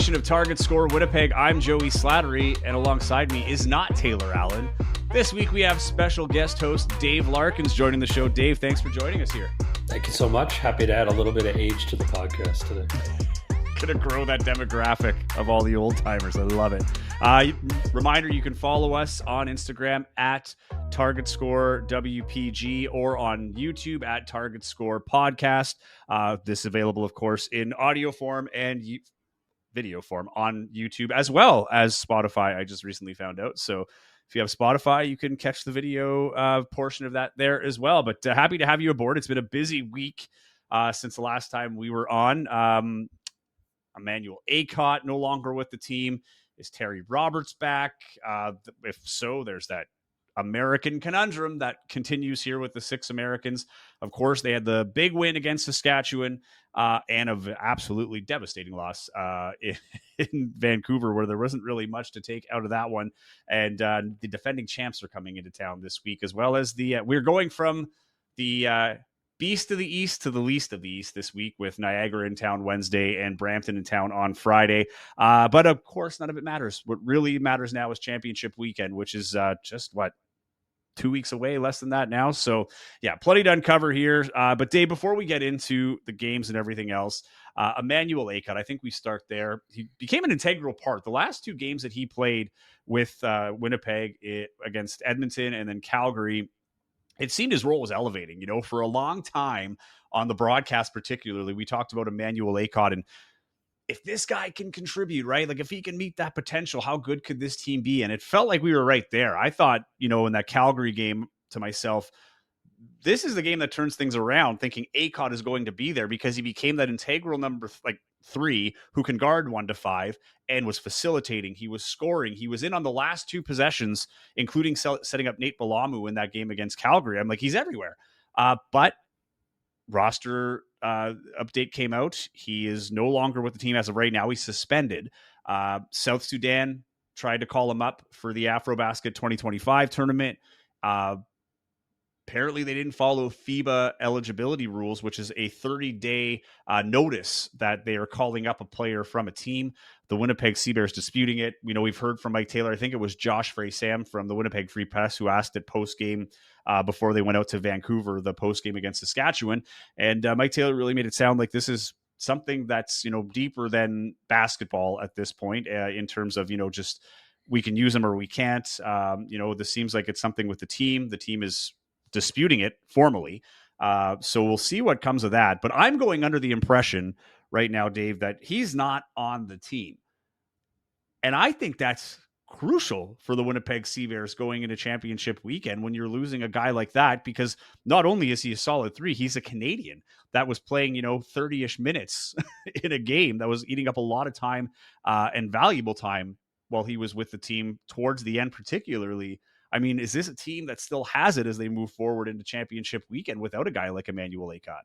edition of Target Score Winnipeg. I'm Joey Slattery, and alongside me is not Taylor Allen. This week we have special guest host Dave Larkins joining the show. Dave, thanks for joining us here. Thank you so much. Happy to add a little bit of age to the podcast today. Gonna grow that demographic of all the old timers. I love it. Reminder, you can follow us on Instagram at Target Score WPG or on YouTube at Target Score Podcast. This is available, of course, in audio form and video form on YouTube as well as Spotify. I just recently found out. So if you have Spotify, you can catch the video portion of that there as well. But happy to have you aboard. It's been a busy week since the last time we were on. Emmanuel Akot no longer with the team. Is Terry Roberts back? If so, there's that American conundrum that continues here with the six Americans. Of course, they had the big win against Saskatchewan and an absolutely devastating loss in Vancouver, where there wasn't really much to take out of that one. And the defending champs are coming into town this week, as well as we're going from the beast of the East to the least of the East this week, with Niagara in town Wednesday and Brampton in town on Friday. But of course, none of it matters. What really matters now is championship weekend, which is just 2 weeks away, less than that now. So yeah, plenty to uncover here. But Dave, before we get into the games and everything else, Emmanuel Akot, I think we start there. He became an integral part. The last two games that he played with Winnipeg against Edmonton and then Calgary, it seemed his role was elevating. For a long time on the broadcast, particularly, we talked about Emmanuel Akot, and if this guy can contribute, right? Like if he can meet that potential, how good could this team be? And it felt like we were right there. I thought, in that Calgary game to myself, this is the game that turns things around, thinking Akot is going to be there because he became that integral number 3 who can guard 1 to 5 and was facilitating. He was scoring. He was in on the last 2 possessions, including setting up Nate Balamu in that game against Calgary. I'm like, he's everywhere. But roster update came out. He is no longer with the team as of right now. He's suspended. South Sudan tried to call him up for the AfroBasket 2025 tournament. Apparently, they didn't follow FIBA eligibility rules, which is a 30-day notice that they are calling up a player from a team. The Winnipeg Seabears disputing it. We've heard from Mike Taylor. I think it was Josh Frey-Sam from the Winnipeg Free Press who asked it post-game before they went out to Vancouver, the post-game against Saskatchewan. And Mike Taylor really made it sound like this is something that's, deeper than basketball at this point in terms of, just we can use them or we can't. This seems like it's something with the team. The team is disputing it formally. So we'll see what comes of that. But I'm going under the impression right now, Dave, that he's not on the team. And I think that's crucial for the Winnipeg Seabears going into championship weekend when you're losing a guy like that, because not only is he a solid 3, he's a Canadian that was playing, 30-ish minutes in a game that was eating up a lot of time and valuable time while he was with the team towards the end, particularly. I mean, is this a team that still has it as they move forward into championship weekend without a guy like Emmanuel Akot?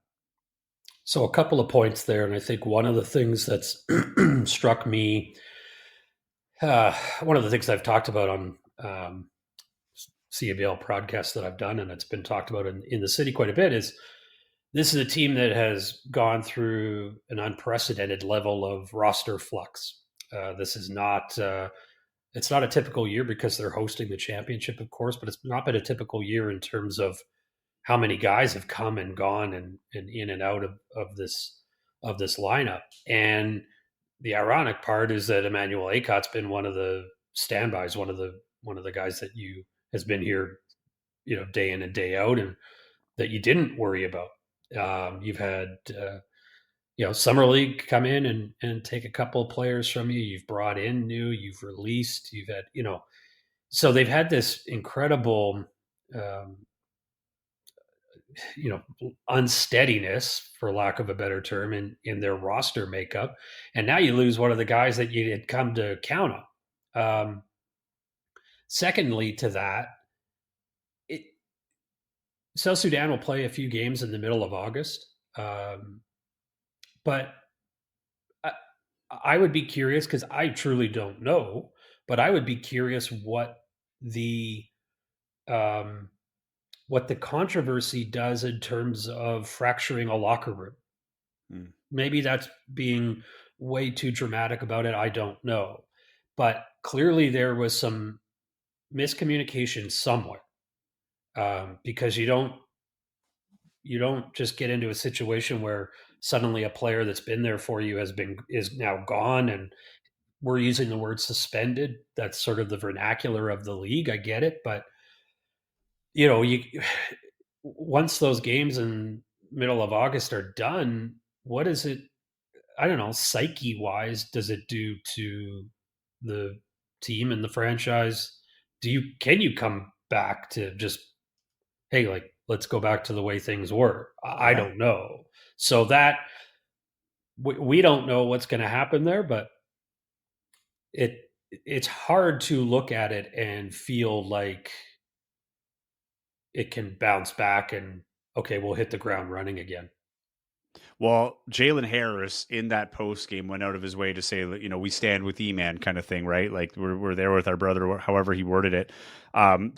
So a couple of points there. And I think one of the things that's struck me, one of the things I've talked about on CWL podcasts that I've done, and it's been talked about in the city quite a bit, is this is a team that has gone through an unprecedented level of roster flux. This is not... It's not a typical year because they're hosting the championship, of course, but it's not been a typical year in terms of how many guys have come and gone and in and out of this lineup. And the ironic part is that Emmanuel Akot's been one of the standbys, one of the guys that has been here, day in and day out, and that you didn't worry about. You've had Summer League come in and take a couple of players from you. You've brought in new, you've released, you've had, so they've had this incredible, unsteadiness, for lack of a better term, in their roster makeup. And now you lose one of the guys that you had come to count on. Secondly to that, South Sudan will play a few games in the middle of August. But I would be curious, because I truly don't know, but I would be curious what the controversy does in terms of fracturing a locker room. Maybe that's being way too dramatic about it? I don't know. But clearly there was some miscommunication somewhere, because you don't just get into a situation where suddenly a player that's been there for you is now gone, and we're using the word suspended. That's sort of the vernacular of the league. I get it, but you once those games in middle of August are done, what is it? I don't know, psyche wise, does it do to the team and the franchise? Can you come back to just, hey, like, let's go back to the way things were? I Yeah. don't know. So that we don't know what's going to happen there, but it's hard to look at it and feel like it can bounce back and, okay, we'll hit the ground running again. Well, Jalen Harris in that post game went out of his way to say that, we stand with E-Man kind of thing, right? Like we're there with our brother, however he worded it.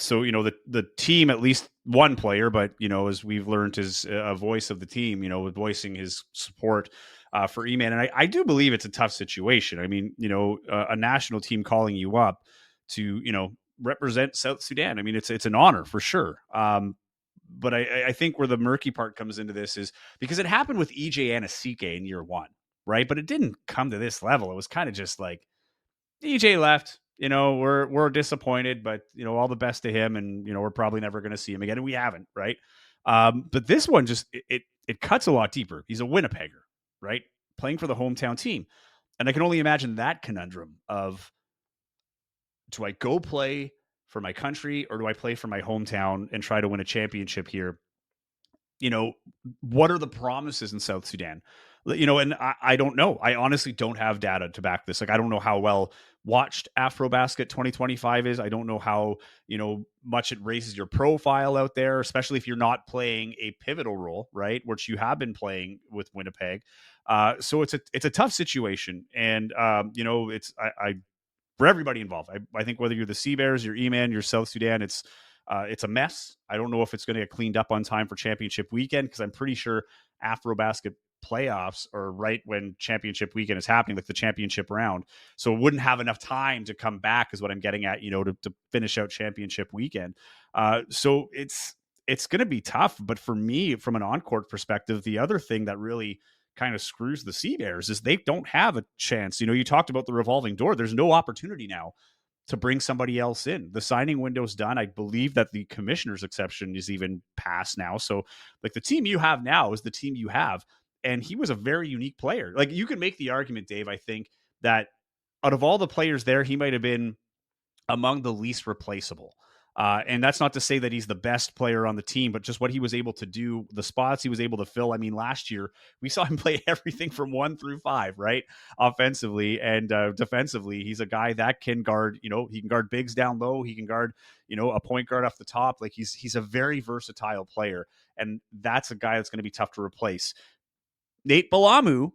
So, the team, at least one player, but, as we've learned, is a voice of the team, with voicing his support for E-Man. And I do believe it's a tough situation. I mean, a national team calling you up to, represent South Sudan. I mean, it's an honor for sure. But I think where the murky part comes into this is because it happened with EJ Anasike in year one, right? But it didn't come to this level. It was kind of just like EJ left. We're disappointed, but all the best to him, and we're probably never going to see him again, and we haven't, right? But this one just it cuts a lot deeper. He's a Winnipegger, right? Playing for the hometown team, and I can only imagine that conundrum of, do I go play for my country or do I play for my hometown and try to win a championship here? What are the promises in South Sudan? And I don't know. I honestly don't have data to back this. Like, I don't know how well watched AfroBasket 2025 is. I don't know how, much it raises your profile out there, especially if you're not playing a pivotal role, right? Which you have been playing with Winnipeg. So it's a tough situation. And, I for everybody involved. I think whether you're the Sea Bears, your E-Man, your South Sudan, it's a mess. I don't know if it's going to get cleaned up on time for championship weekend, because I'm pretty sure AfroBasket playoffs are right when championship weekend is happening, like the championship round. So it wouldn't have enough time to come back, is what I'm getting at, to finish out championship weekend. So it's going to be tough. But for me, from an on-court perspective, the other thing that really kind of screws the Sea Bears is they don't have a chance. You talked about the revolving door. There's no opportunity now to bring somebody else in. The signing window's done. I believe that the commissioner's exception is even passed now. So, like, the team you have now is the team you have. And he was a very unique player. Like, you can make the argument, Dave, I think, that out of all the players there, he might have been among the least replaceable. And that's not to say that he's the best player on the team, but just what he was able to do, the spots he was able to fill. I mean, last year we saw him play everything from 1 through 5, right? Offensively and defensively. He's a guy that can guard, he can guard bigs down low. He can guard, a point guard off the top. Like, he's a very versatile player. And that's a guy that's going to be tough to replace. Nate Balamu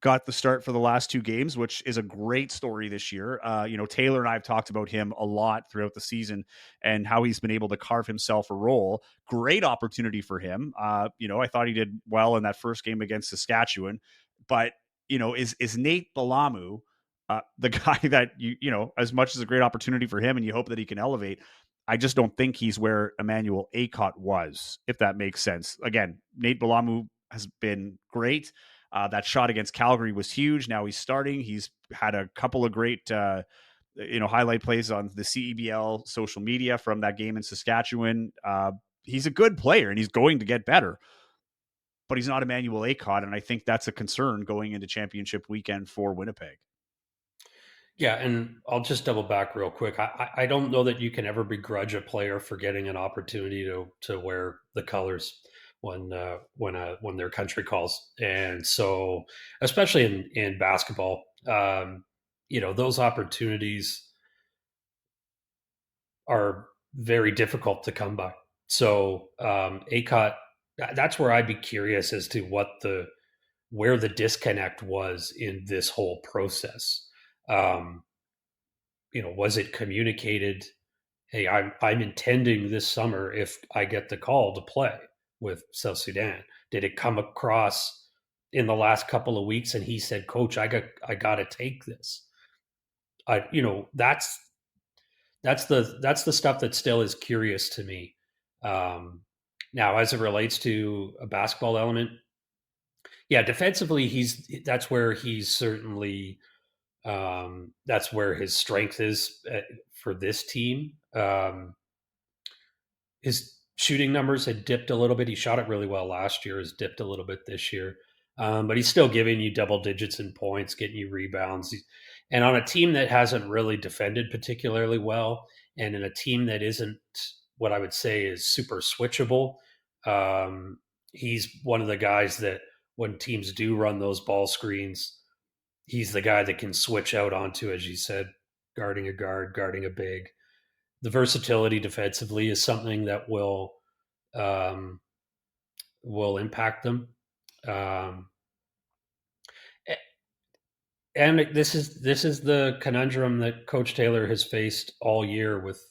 got the start for the last 2 games, which is a great story this year. Taylor and I have talked about him a lot throughout the season and how he's been able to carve himself a role. Great opportunity for him. I thought he did well in that first game against Saskatchewan, but is Nate Balamu the guy that as much as a great opportunity for him and you hope that he can elevate? I just don't think he's where Emmanuel Akot was, if that makes sense. Again, Nate Balamu has been great. That shot against Calgary was huge. Now he's starting. He's had a couple of great, highlight plays on the CEBL social media from that game in Saskatchewan. He's a good player and he's going to get better, but he's not Emmanuel Akot. And I think that's a concern going into championship weekend for Winnipeg. Yeah, and I'll just double back real quick. I don't know that you can ever begrudge a player for getting an opportunity to wear the colors when their country calls, and so especially in basketball, those opportunities are very difficult to come by. So ACOT, that's where I'd be curious as to where the disconnect was in this whole process. Was it communicated, hey, I'm intending this summer, if I get the call, to play with South Sudan? Did it come across in the last couple of weeks, and he said, "Coach, I got to take this." That's the stuff that still is curious to me. Um, Now, as it relates to a basketball element, yeah, defensively, that's where he's certainly that's where his strength is for this team. His shooting numbers had dipped a little bit. He shot it really well last year. Has dipped a little bit this year, but he's still giving you double digits in points, getting you rebounds. And on a team that hasn't really defended particularly well, and in a team that isn't what I would say is super switchable, he's one of the guys that when teams do run those ball screens, he's the guy that can switch out onto, as you said, guarding a guard, guarding a big. The versatility defensively is something that um, will impact them. Um, and this is the conundrum that Coach Taylor has faced all year with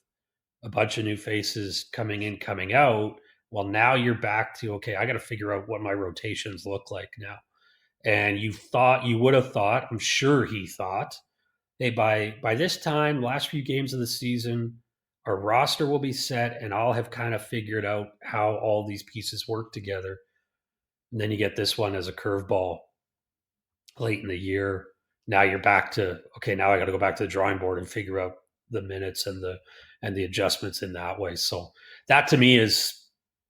a bunch of new faces coming in, coming out. Well, now you're back to okay. I got to figure out what my rotations look like now. And you would have thought. I'm sure he thought, hey, by this time, last few games of the season, our roster will be set, and I'll have kind of figured out how all these pieces work together. And then you get this one as a curveball late in the year. Now you're back to okay. Now I got to go back to the drawing board and figure out the minutes and the adjustments in that way. So that to me is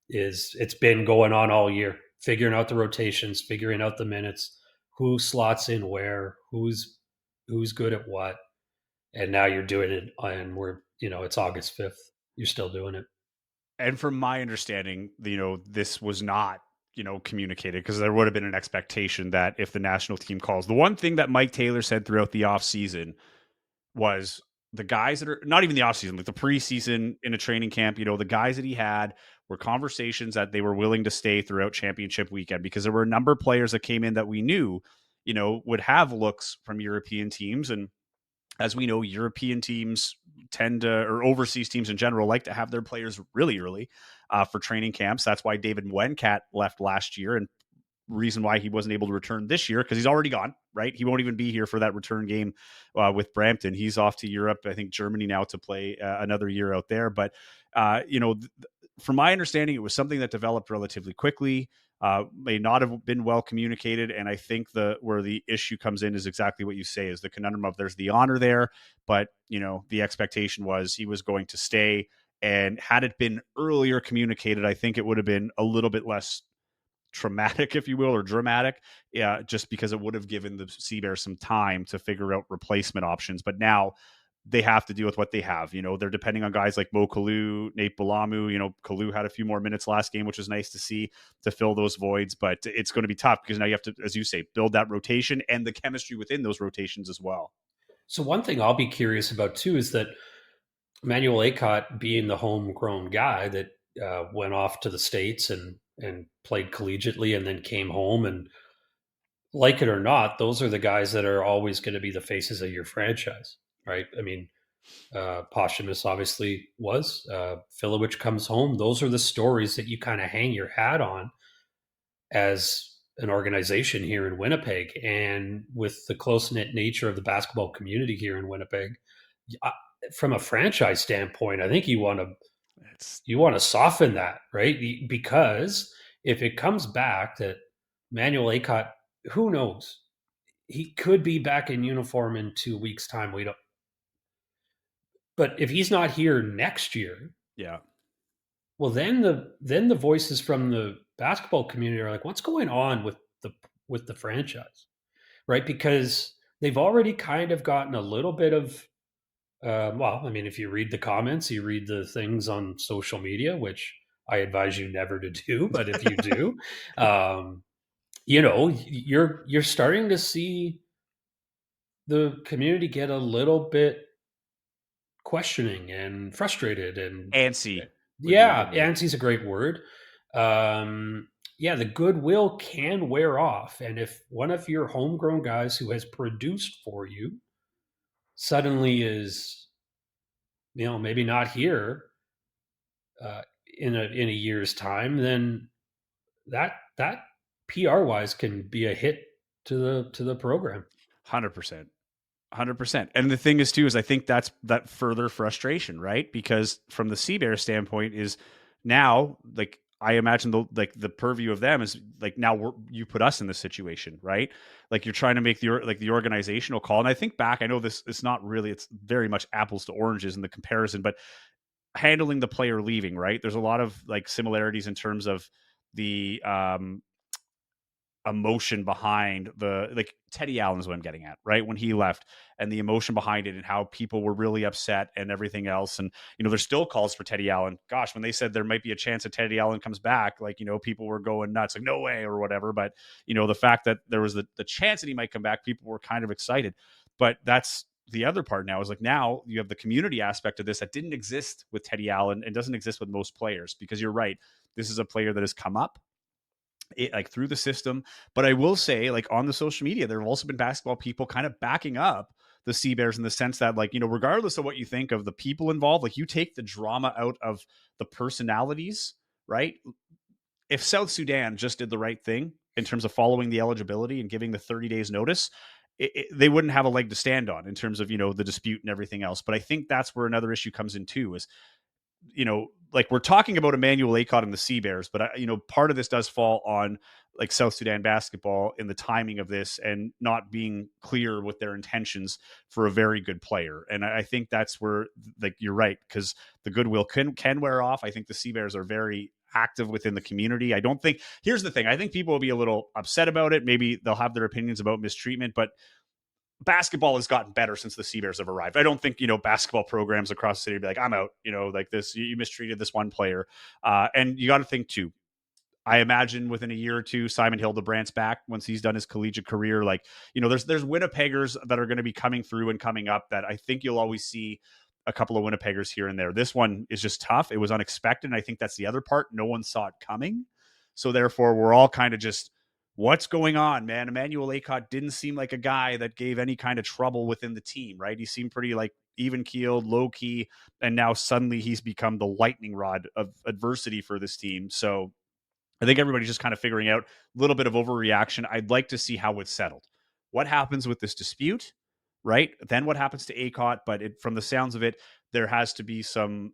it's been going on all year, figuring out the rotations, figuring out the minutes, who slots in where, who's good at what, and now you're doing it, and it's August 5th. You're still doing it. And from my understanding, this was not, communicated because there would have been an expectation that if the national team calls, the one thing that Mike Taylor said throughout the offseason was the guys that are not even the offseason, like the preseason in a training camp, the guys that he had were conversations that they were willing to stay throughout championship weekend because there were a number of players that came in that we knew, would have looks from European teams. And as we know, European teams tend to, or overseas teams in general, like to have their players really early for training camps. That's why David Wencat left last year, and reason why he wasn't able to return this year because he's already gone, right? He won't even be here for that return game with Brampton. He's off to Europe, I think Germany now, to play another year out there. But, from my understanding, it was something that developed relatively quickly. May not have been well communicated, and I think where the issue comes in is exactly what you say: is the conundrum of there's the honor there, but the expectation was he was going to stay. And had it been earlier communicated, I think it would have been a little bit less traumatic, if you will, or dramatic, just because it would have given the Sea Bears some time to figure out replacement options. But now they have to deal with what they have. They're depending on guys like Mo Kalu, Nate Balamu. Kalu had a few more minutes last game, which was nice to see, to fill those voids. But it's going to be tough because now you have to, as you say, build that rotation and the chemistry within those rotations as well. So one thing I'll be curious about too is that Emmanuel Akot, being the homegrown guy that went off to the States and played collegiately and then came home, and like it or not, those are the guys that are always going to be the faces of your franchise, right? I mean, Posthumous obviously was. Filowich comes home. Those are the stories that you kind of hang your hat on as an organization here in Winnipeg. And with the close-knit nature of the basketball community here in Winnipeg, from a franchise standpoint, I think you want to soften that, right? Because if it comes back that Manuel Akot, who knows? He could be back in uniform in 2 weeks' time. We don't. But if he's not here next year, yeah. Well, then the voices from the basketball community are like, what's going on with the franchise, right? Because they've already kind of gotten a little bit of well, I mean, if you read the comments, you read the things on social media, which I advise you never to do, but if you do, you're starting to see the community get a little bit questioning and frustrated and antsy. Yeah, antsy's a great word. Yeah, the goodwill can wear off, and if one of your homegrown guys who has produced for you suddenly is, maybe not here in a year's time, then that PR wise can be a hit to the program. 100%. 100%. And the thing is too is I think that's that further frustration, right? Because from the Sea Bear standpoint is now like I imagine the purview of them is like now you put us in this situation, right? Like you're trying to make the organizational call. And I think back, I know this it's not really it's very much apples to oranges in the comparison, but handling the player leaving, right? There's a lot of like similarities in terms of the emotion behind the like Teddy Allen is what I'm getting at, right? When he left and the emotion behind it and how people were really upset and everything else. And, there's still calls for Teddy Allen. Gosh, when they said there might be a chance that Teddy Allen comes back, like, people were going nuts, like, no way or whatever. But, the fact that there was the chance that he might come back, people were kind of excited. But that's the other part now is like now you have the community aspect of this that didn't exist with Teddy Allen and doesn't exist with most players because you're right. This is a player that has come up like through the system. But I will say, like on the social media, there have also been basketball people kind of backing up the Sea Bears in the sense that, like, regardless of what you think of the people involved, like you take the drama out of the personalities, right? If South Sudan just did the right thing in terms of following the eligibility and giving the 30 days notice, they wouldn't have a leg to stand on in terms of, the dispute and everything else. But I think that's where another issue comes in too, is like we're talking about Emmanuel Akot and the Sea Bears, but part of this does fall on like South Sudan basketball in the timing of this and not being clear with their intentions for a very good player. And I think that's where, like, you're right, because the goodwill can wear off. I think the Sea Bears are very active within the community. I don't think, here's the thing, I think people will be a little upset about it. Maybe they'll have their opinions about mistreatment, but basketball has gotten better since the Sea Bears have arrived. I don't think, basketball programs across the city be like, I'm out, like this, you mistreated this one player. And you got to think too, I imagine within a year or two, Simon Hildebrandt's back once he's done his collegiate career. Like, there's Winnipeggers that are going to be coming through and coming up that I think you'll always see a couple of Winnipeggers here and there. This one is just tough. It was unexpected. And I think that's the other part. No one saw it coming. So therefore, we're all kind of just, what's going on, man? Emmanuel Akot didn't seem like a guy that gave any kind of trouble within the team, right? He seemed pretty like even keeled, low key, and now suddenly he's become the lightning rod of adversity for this team. So I think everybody's just kind of figuring out a little bit of overreaction. I'd like to see how it's settled. What happens with this dispute, right? Then what happens to Akot? But from the sounds of it, there has to be some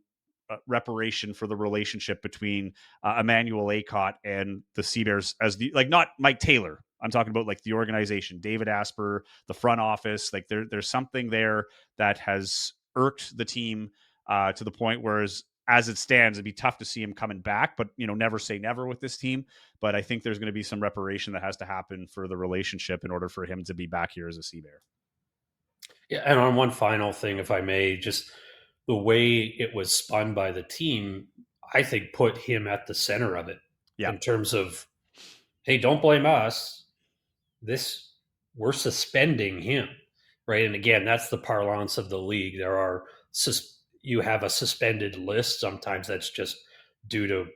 reparation for the relationship between Emmanuel Akot and the Sea Bears, as the, like, not Mike Taylor. I'm talking about like the organization, David Asper, the front office. Like there's something there that has irked the team to the point where, as it stands, it'd be tough to see him coming back, but never say never with this team. But I think there's going to be some reparation that has to happen for the relationship in order for him to be back here as a Sea Bear. Yeah, and on one final thing, if I may, just the way it was spun by the team, I think put him at the center of it. Yeah. In terms of, hey, don't blame us. We're suspending him, right? And again, that's the parlance of the league. You have a suspended list. Sometimes that's just due to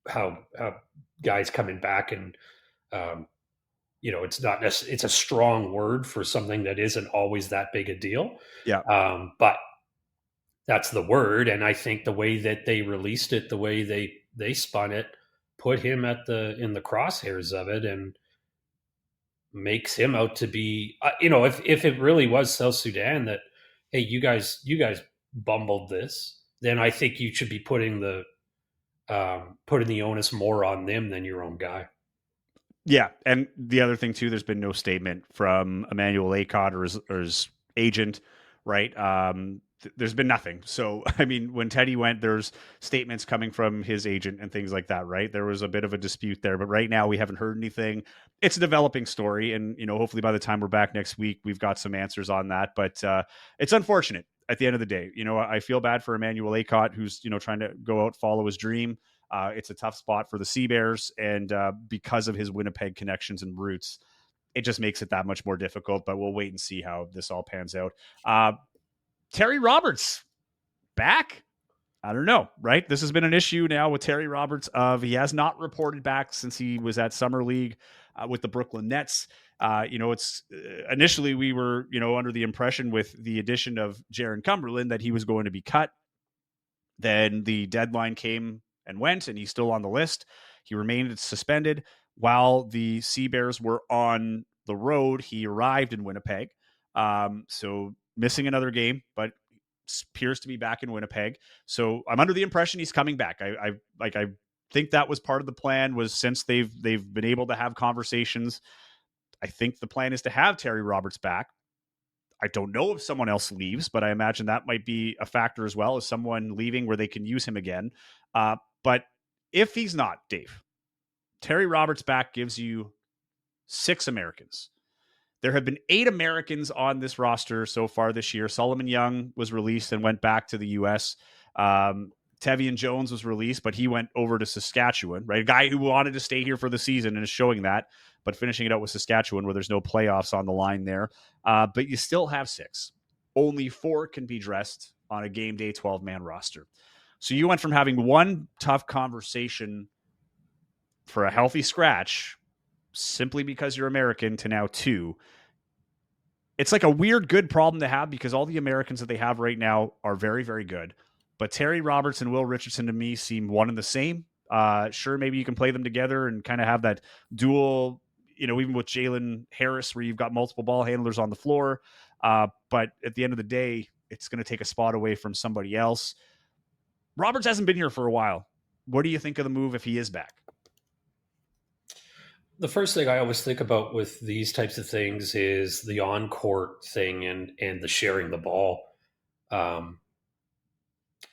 how guys coming back, and it's not it's a strong word for something that isn't always that big a deal. Yeah. But that's the word, and I think the way that they released it, the way they spun it, put him in the crosshairs of it, and makes him out to be, if it really was South Sudan that, hey, you guys bumbled this, then I think you should be putting the onus more on them than your own guy. Yeah, and the other thing too, there's been no statement from Emmanuel Akot or his agent, right? There's been nothing. So, I mean, when Teddy went, there's statements coming from his agent and things like that, right? There was a bit of a dispute there, but right now we haven't heard anything. It's a developing story, and hopefully by the time we're back next week, we've got some answers on that. But it's unfortunate at the end of the day. I feel bad for Emmanuel Akot, who's trying to go out, follow his dream. It's a tough spot for the Sea Bears, and because of his Winnipeg connections and roots, it just makes it that much more difficult. But we'll wait and see how this all pans out. Terry Roberts back? I don't know, right? This has been an issue now with Terry Roberts. He has not reported back since he was at Summer League with the Brooklyn Nets. It's initially we were under the impression with the addition of Jaron Cumberland that he was going to be cut. Then the deadline came and went, and he's still on the list. He remained suspended. while the Sea Bears were on the road, he arrived in Winnipeg. So missing another game, but appears to be back in Winnipeg. So I'm under the impression he's coming back. I think that was part of the plan, was since they've been able to have conversations. I think the plan is to have Terry Roberts back. I don't know if someone else leaves, but I imagine that might be a factor as well, as someone leaving where they can use him again. But if he's not, Dave, Terry Roberts back gives you 6 Americans. There have been 8 Americans on this roster so far this year. Solomon Young was released and went back to the U.S. Tevian Jones was released, but he went over to Saskatchewan, right? A guy who wanted to stay here for the season and is showing that, but finishing it out with Saskatchewan, where there's no playoffs on the line there. But you still have 6. Only 4 can be dressed on a game day 12-man roster. So you went from having one tough conversation for a healthy scratch simply because you're American to now 2. It's like a weird good problem to have, because all the Americans that they have right now are very, very good. But Terry Roberts and Will Richardson to me seem one and the same. Sure, maybe you can play them together and kind of have that dual, even with Jalen Harris, where you've got multiple ball handlers on the floor. But at the end of the day, it's going to take a spot away from somebody else. Roberts hasn't been here for a while. What do you think of the move if he is back? The first thing I always think about with these types of things is the on-court thing and the sharing the ball.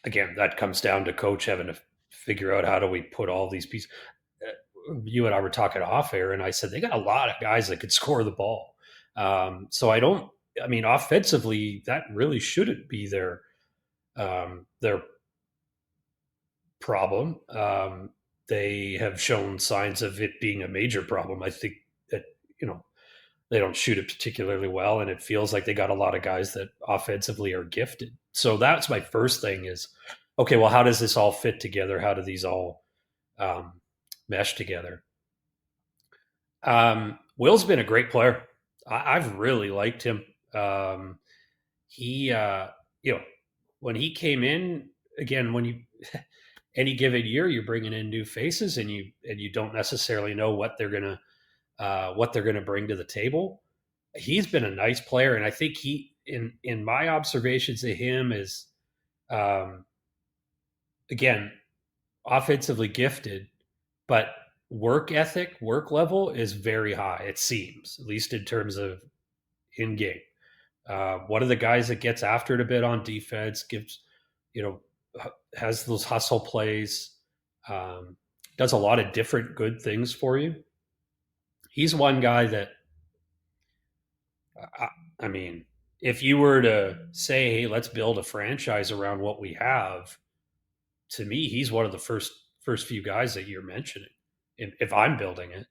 Again, that comes down to coach having to figure out how do we put all these pieces. You and I were talking off air, and I said they got a lot of guys that could score the ball. So offensively, that really shouldn't be their problem. They have shown signs of it being a major problem. I think that, they don't shoot it particularly well, and it feels like they got a lot of guys that offensively are gifted. So that's my first thing is, okay, well, how does this all fit together? How do these all mesh together? Will's been a great player. I've really liked him. He, when he came in, again, when you any given year you're bringing in new faces, and you don't necessarily know what they're gonna bring to the table. He's been a nice player, and I think he, in my observations of him, is again, offensively gifted, but work ethic, work level is very high. It seems, at least in terms of in game. One of the guys that gets after it a bit on defense, has those hustle plays, does a lot of different good things for you. He's one guy that, I mean, if you were to say, hey, let's build a franchise around what we have, to me, he's one of the first few guys that you're mentioning if I'm building it.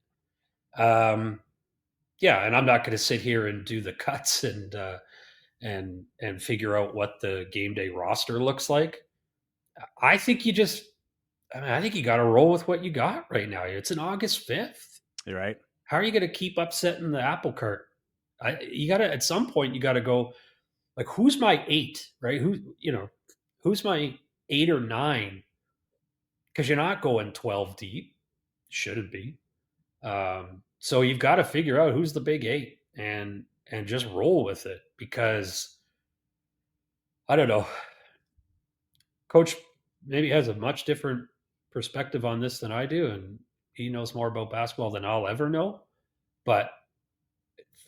Yeah, and I'm not going to sit here and do the cuts and figure out what the game day roster looks like. I think you got to roll with what you got right now. It's an August 5th. You're right. How are you going to keep upsetting the apple cart? You got to, at some point, you got to go, like, who's my 8, right? Who's my 8 or 9? Because you're not going 12 deep. Shouldn't be. So you've got to figure out who's the big 8 and just roll with it, because I don't know. Coach maybe has a much different perspective on this than I do, and he knows more about basketball than I'll ever know. But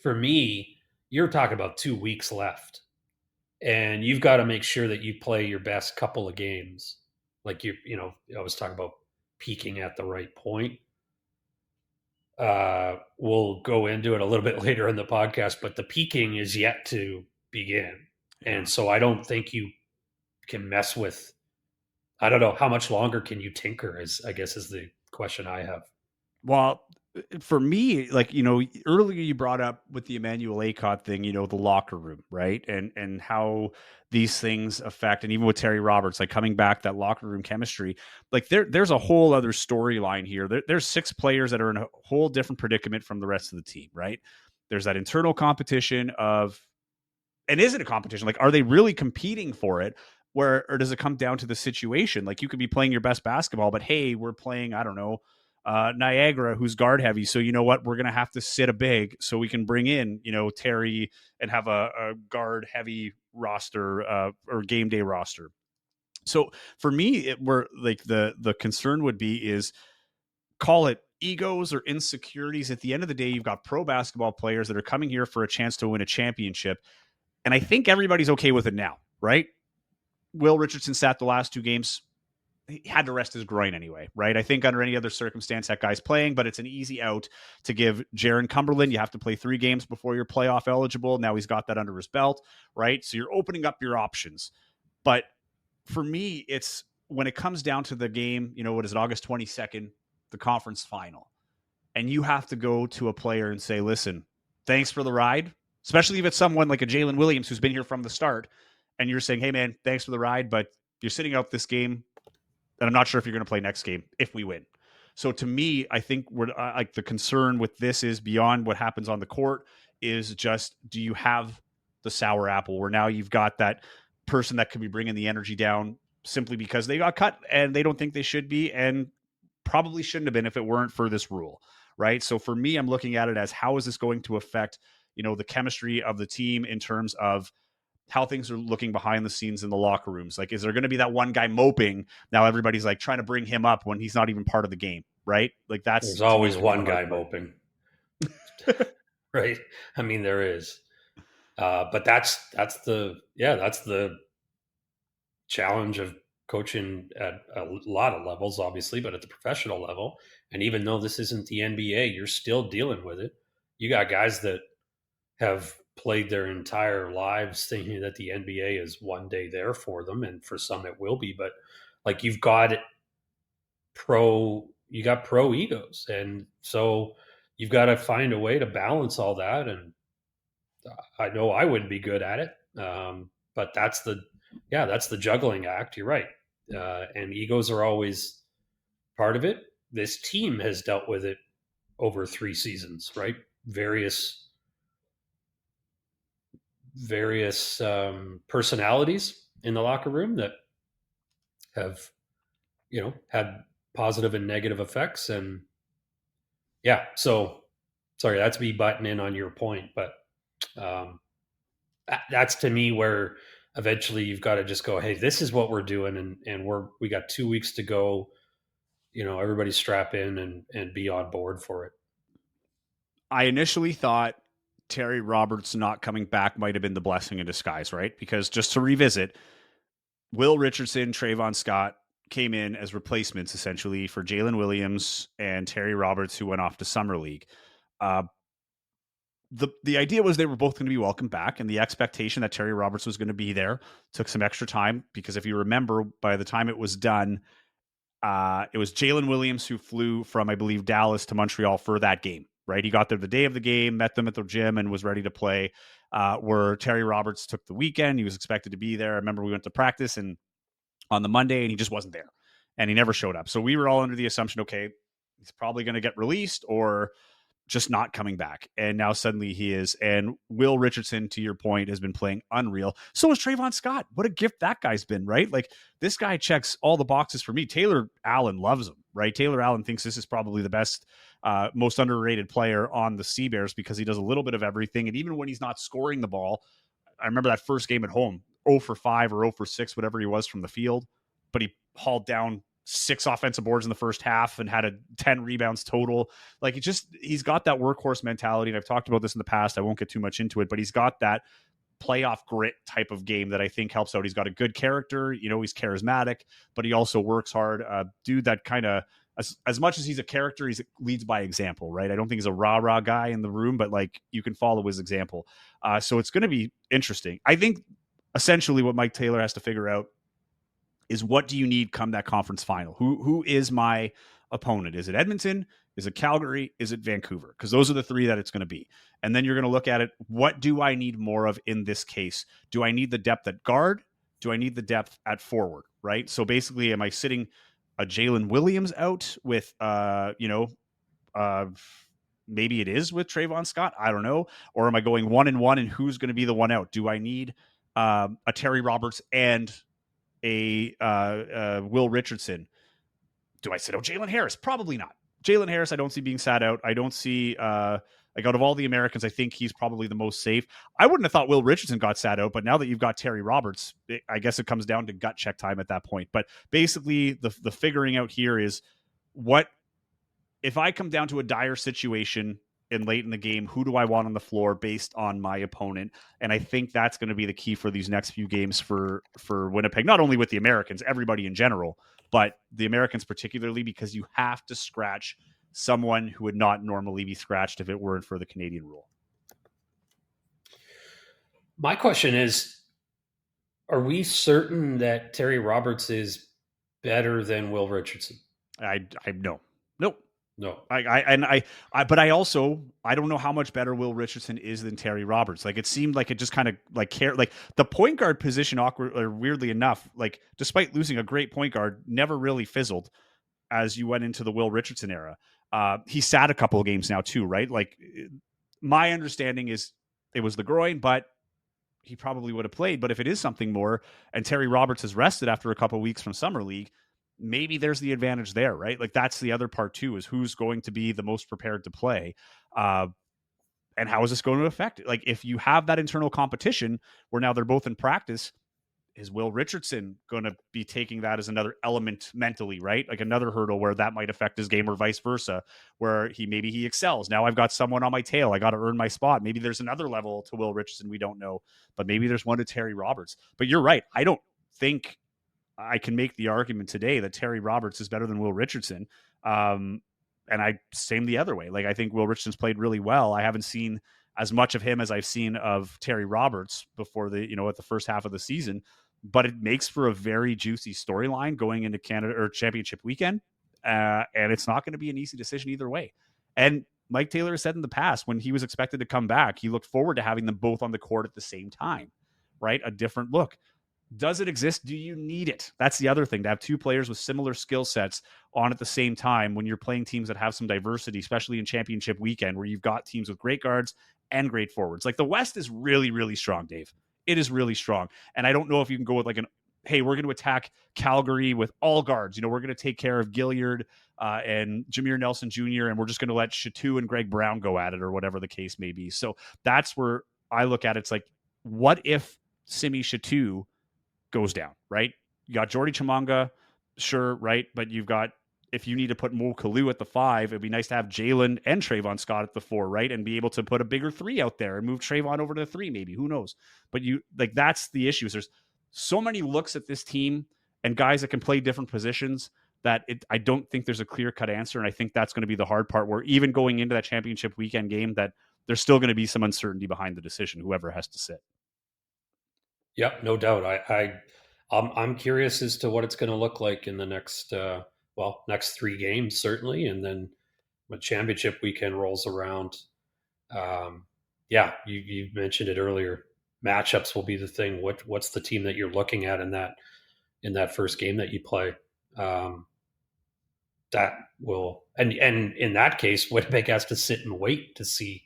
for me, you're talking about 2 weeks left, and you've got to make sure that you play your best couple of games. Like I was talking about peaking at the right point. We'll go into it a little bit later in the podcast, but the peaking is yet to begin. And so I don't think you can mess with, I don't know, how much longer can you tinker, I guess is the question I have. Well, for me, earlier you brought up with the Emmanuel Akot thing, the locker room, right? And how these things affect, and even with Terry Roberts, like coming back, that locker room chemistry, like there's a whole other storyline here. There's 6 players that are in a whole different predicament from the rest of the team, right? There's that internal competition and is it a competition? Like, are they really competing for it? Or does it come down to the situation? Like, you could be playing your best basketball, but hey, we're playing, I don't know, Niagara, who's guard heavy. So you know what? We're going to have to sit a big so we can bring in, Terry and have a guard heavy roster or game day roster. So for me, we're like the concern would be is call it egos or insecurities. At the end of the day, you've got pro basketball players that are coming here for a chance to win a championship. And I think everybody's okay with it now, right? Will Richardson sat the last 2 games. He had to rest his groin anyway, right? I think under any other circumstance, that guy's playing, but it's an easy out to give Jaron Cumberland. You have to play 3 games before you're playoff eligible. Now he's got that under his belt, right? So you're opening up your options. But for me, it's when it comes down to the game, what is it, August 22nd, the conference final. And you have to go to a player and say, listen, thanks for the ride, especially if it's someone like a Jalen Williams who's been here from the start. And you're saying, hey, man, thanks for the ride, but you're sitting out this game. And I'm not sure if you're going to play next game if we win. So to me, I think we're like the concern with this is beyond what happens on the court is just, do you have the sour apple where now you've got that person that could be bringing the energy down simply because they got cut and they don't think they should be and probably shouldn't have been if it weren't for this rule, right? So for me, I'm looking at it as how is this going to affect, the chemistry of the team in terms of how things are looking behind the scenes in the locker rooms. Like, is there going to be that one guy moping? Now everybody's like trying to bring him up when he's not even part of the game, right? Like there's always one guy moping, right? I mean, there is, but that's the challenge of coaching at a lot of levels, obviously, but at the professional level. And even though this isn't the NBA, you're still dealing with it. You got guys that have played their entire lives thinking that the NBA is one day there for them, and for some it will be. But like you've got pro egos, and so you've got to find a way to balance all that. And I know I wouldn't be good at it, but that's the juggling act. You're right, and egos are always part of it. This team has dealt with it over 3 seasons, right? Various personalities in the locker room that have had positive and negative effects. And so sorry, that's me butting in on your point, but that's to me where eventually you've got to just go, hey, this is what we're doing, and we got 2 weeks to go. Everybody strap in and be on board for it. I initially thought Terry Roberts not coming back might have been the blessing in disguise, right? Because just to revisit, Will Richardson, Trayvon Scott came in as replacements essentially for Jalen Williams and Terry Roberts, who went off to Summer League. The idea was they were both going to be welcome back, and the expectation that Terry Roberts was going to be there took some extra time because if you remember, by the time it was done, it was Jalen Williams who flew from, I believe, Dallas to Montreal for that game. Right, he got there the day of the game, met them at the gym, and was ready to play. Where Terry Roberts took the weekend, he was expected to be there. I remember we went to practice and on the Monday, and he just wasn't there, and he never showed up. So we were all under the assumption, okay, he's probably going to get released or just not coming back. And now suddenly he is. And Will Richardson, to your point, has been playing unreal. So is Trayvon Scott. What a gift that guy's been, right? Like, this guy checks all the boxes for me. Taylor Allen loves him, right? Taylor Allen thinks this is probably the best, most underrated player on the Sea Bears because he does a little bit of everything. And even when he's not scoring the ball, I remember that first game at home, 0 for 5 or 0 for 6, whatever he was from the field, but he hauled down 6 offensive boards in the first half and had 10 rebounds total. Like, he's got that workhorse mentality. And I've talked about this in the past. I won't get too much into it, but he's got that playoff grit type of game that I think helps out. He's got a good character, he's charismatic, but he also works hard. Dude that kind of, as much as he's a character, he leads by example, right? I don't think he's a rah-rah guy in the room, but like you can follow his example. So it's going to be interesting. I think essentially what Mike Taylor has to figure out is what do you need come that conference final? Who is my opponent? Is it Edmonton? Is it Calgary? Is it Vancouver? Because those are the 3 that it's going to be. And then you're going to look at it. What do I need more of in this case? Do I need the depth at guard? Do I need the depth at forward? Right. So basically, am I sitting a Jalen Williams out with, maybe it is with Trayvon Scott? I don't know. Or am I going 1-1 and who's going to be the one out? Do I need a Terry Roberts and a Will Richardson? Do I sit out Jalen Harris? Probably not. Jalen Harris, I don't see being sat out. I don't see like out of all the Americans, I think he's probably the most safe. I wouldn't have thought Will Richardson got sat out, but now that you've got Terry Roberts, I guess it comes down to gut check time at that point. But basically, the figuring out here is what if I come down to a dire situation in late in the game, who do I want on the floor based on my opponent? And I think that's going to be the key for these next few games for Winnipeg, not only with the Americans, everybody in general, but the Americans particularly, because you have to scratch someone who would not normally be scratched if it weren't for the Canadian rule. My question is, are we certain that Terry Roberts is better than Will Richardson? I no. Nope. No. But I also I don't know how much better Will Richardson is than Terry Roberts. Like it seemed like it just kind of like the point guard position awkward or weirdly enough, like despite losing a great point guard, never really fizzled as you went into the Will Richardson era. He sat a couple of games now too, right? Like my understanding is it was the groin, but he probably would have played. But if it is something more, and Terry Roberts is rested after a couple of weeks from summer league, maybe there's the advantage there, right? Like that's the other part too, is who's going to be the most prepared to play. And how is this going to affect it? Like if you have that internal competition where now they're both in practice, is Will Richardson going to be taking that as another element mentally, right? Like another hurdle where that might affect his game or vice versa, where maybe he excels. Now I've got someone on my tail. I got to earn my spot. Maybe there's another level to Will Richardson we don't know, but maybe there's one to Terry Roberts. But you're right. I don't think I can make the argument today that Terry Roberts is better than Will Richardson. And I same the other way. Like I think Will Richardson's played really well. I haven't seen as much of him as I've seen of Terry Roberts before at the first half of the season, but it makes for a very juicy storyline going into Canada or championship weekend. And it's not going to be an easy decision either way. And Mike Taylor said in the past, when he was expected to come back, he looked forward to having them both on the court at the same time, right? A different look. Does it exist? Do you need it? That's the other thing, to have two players with similar skill sets on at the same time when you're playing teams that have some diversity, especially in championship weekend, where you've got teams with great guards and great forwards. Like the West is really, really strong, Dave. It is really strong. And I don't know if you can go with like hey, we're going to attack Calgary with all guards. We're going to take care of Gilliard and Jameer Nelson Jr., and we're just going to let Chateau and Greg Brown go at it or whatever the case may be. So that's where I look at it. It's like, what if Simi Chateau goes down, right? You got Jordy Chimanga, sure, right? But you've got, if you need to put Mo Kalu at the 5, it'd be nice to have Jalen and Trayvon Scott at the 4, right? And be able to put a bigger 3 out there and move Trayvon over to the 3, maybe. Who knows? But that's the issue. There's so many looks at this team and guys that can play different positions that I don't think there's a clear-cut answer. And I think that's going to be the hard part, where even going into that championship weekend game, that there's still going to be some uncertainty behind the decision, whoever has to sit. Yeah, no doubt. I'm curious as to what it's going to look like in the next 3 games certainly, and then when championship weekend rolls around. You mentioned it earlier. Matchups will be the thing. What's the team that you're looking at in that first game that you play? That will and in that case, Winnipeg has to sit and wait to see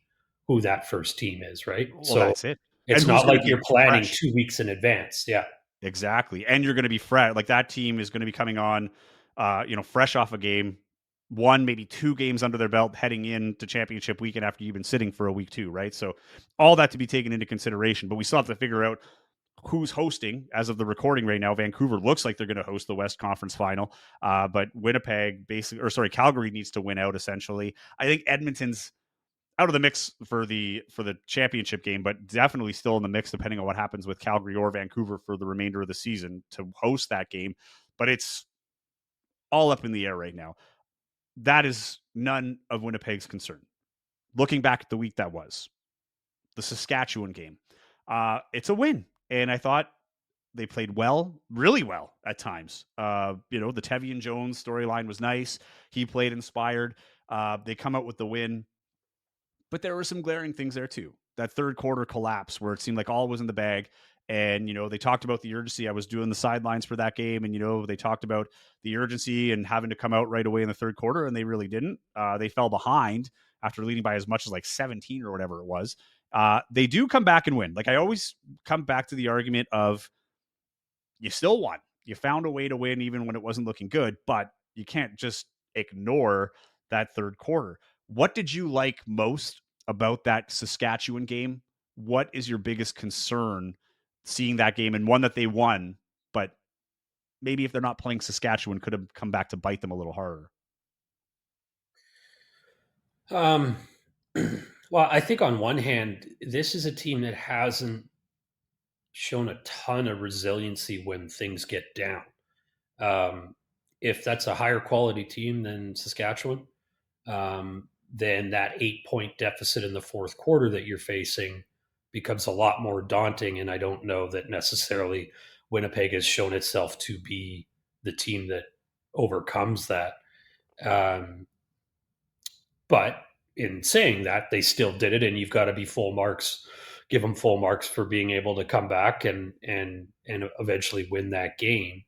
who that first team is, right? Well, so that's it. It's not like you're planning fresh 2 weeks in advance. Yeah, exactly. And you're going to be fresh. Like that team is going to be coming on, fresh off a game, 1, maybe 2 games under their belt heading into championship weekend after you've been sitting for a week too, right? So all that to be taken into consideration. But we still have to figure out who's hosting. As of the recording right now, Vancouver looks like they're going to host the West Conference Final. But Winnipeg Calgary needs to win out essentially. I think Edmonton's out of the mix for the championship game, but definitely still in the mix depending on what happens with Calgary or Vancouver for the remainder of the season to host that game. But it's all up in the air right now. That is none of Winnipeg's concern. Looking back at the week that was, the Saskatchewan game, it's a win. And I thought they played well, really well at times. The Tevian Jones storyline was nice. He played inspired. They come out with the win. But there were some glaring things there too. That third quarter collapse where it seemed like all was in the bag. And, they talked about the urgency. I was doing the sidelines for that game. And, they talked about the urgency and having to come out right away in the third quarter. And they really didn't. They fell behind after leading by as much as like 17 or whatever it was. They do come back and win. Like I always come back to the argument of you still won. You found a way to win even when it wasn't looking good. But you can't just ignore that third quarter. What did you like most about that Saskatchewan game? What is your biggest concern seeing that game, and one that they won, but maybe if they're not playing Saskatchewan, could have come back to bite them a little harder? Um, well, I think on one hand, this is a team that hasn't shown a ton of resiliency when things get down. Um, if that's a higher quality team than Saskatchewan, then that 8 point deficit in the fourth quarter that you're facing becomes a lot more daunting. And I don't know that necessarily Winnipeg has shown itself to be the team that overcomes that. Um, but in saying that, they still did it, and you've got to be full marks, give them full marks for being able to come back and eventually win that game.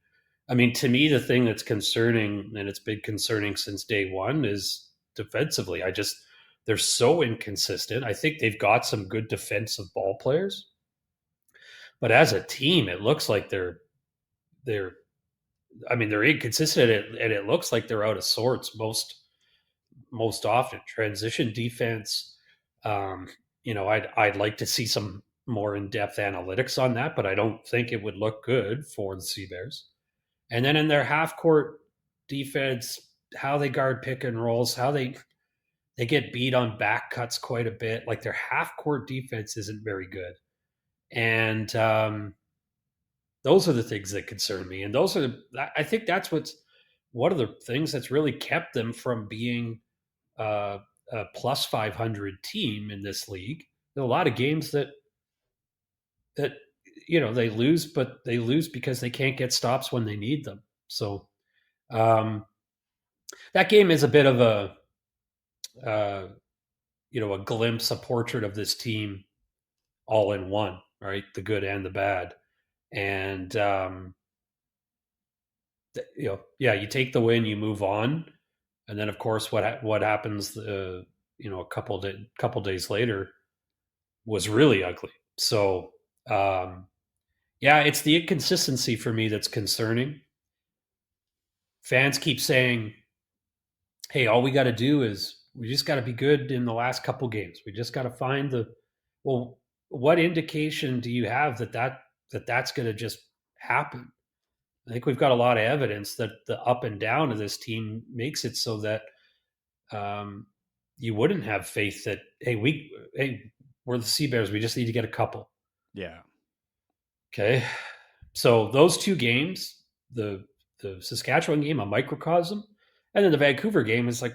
I mean, to me, the thing that's concerning, and it's been concerning since day one, is defensively. They're so inconsistent. I think they've got some good defensive ball players, but as a team, it looks like they're. I mean, they're inconsistent, and it looks like they're out of sorts most often. Transition defense. Um, I'd like to see some more in depth analytics on that, but I don't think it would look good for the Sea Bears. And then in their half court defense, how they guard pick and rolls, how they get beat on back cuts quite a bit. Like their half court defense isn't very good, and those are the things that concern me. And I think that's what's one of the things that's really kept them from being a plus 500 team in this league. There are a lot of games that they lose, but they lose because they can't get stops when they need them. So um, that game is a bit of uh, a glimpse, a portrait of this team all in one, right? The good and the bad. And yeah, you take the win, you move on, and then of course what happens? A couple days later was really ugly. So yeah, it's the inconsistency for me that's concerning. Fans keep saying, "Hey, all we got to do is we just got to be good in the last couple games. We just got to find the." Well, what indication do you have that's going to just happen? I think we've got a lot of evidence that the up and down of this team makes it so that you wouldn't have faith that we're the Sea Bears. We just need to get a couple. Yeah. Okay, so those two games, the Saskatchewan game, a microcosm, and then the Vancouver game is like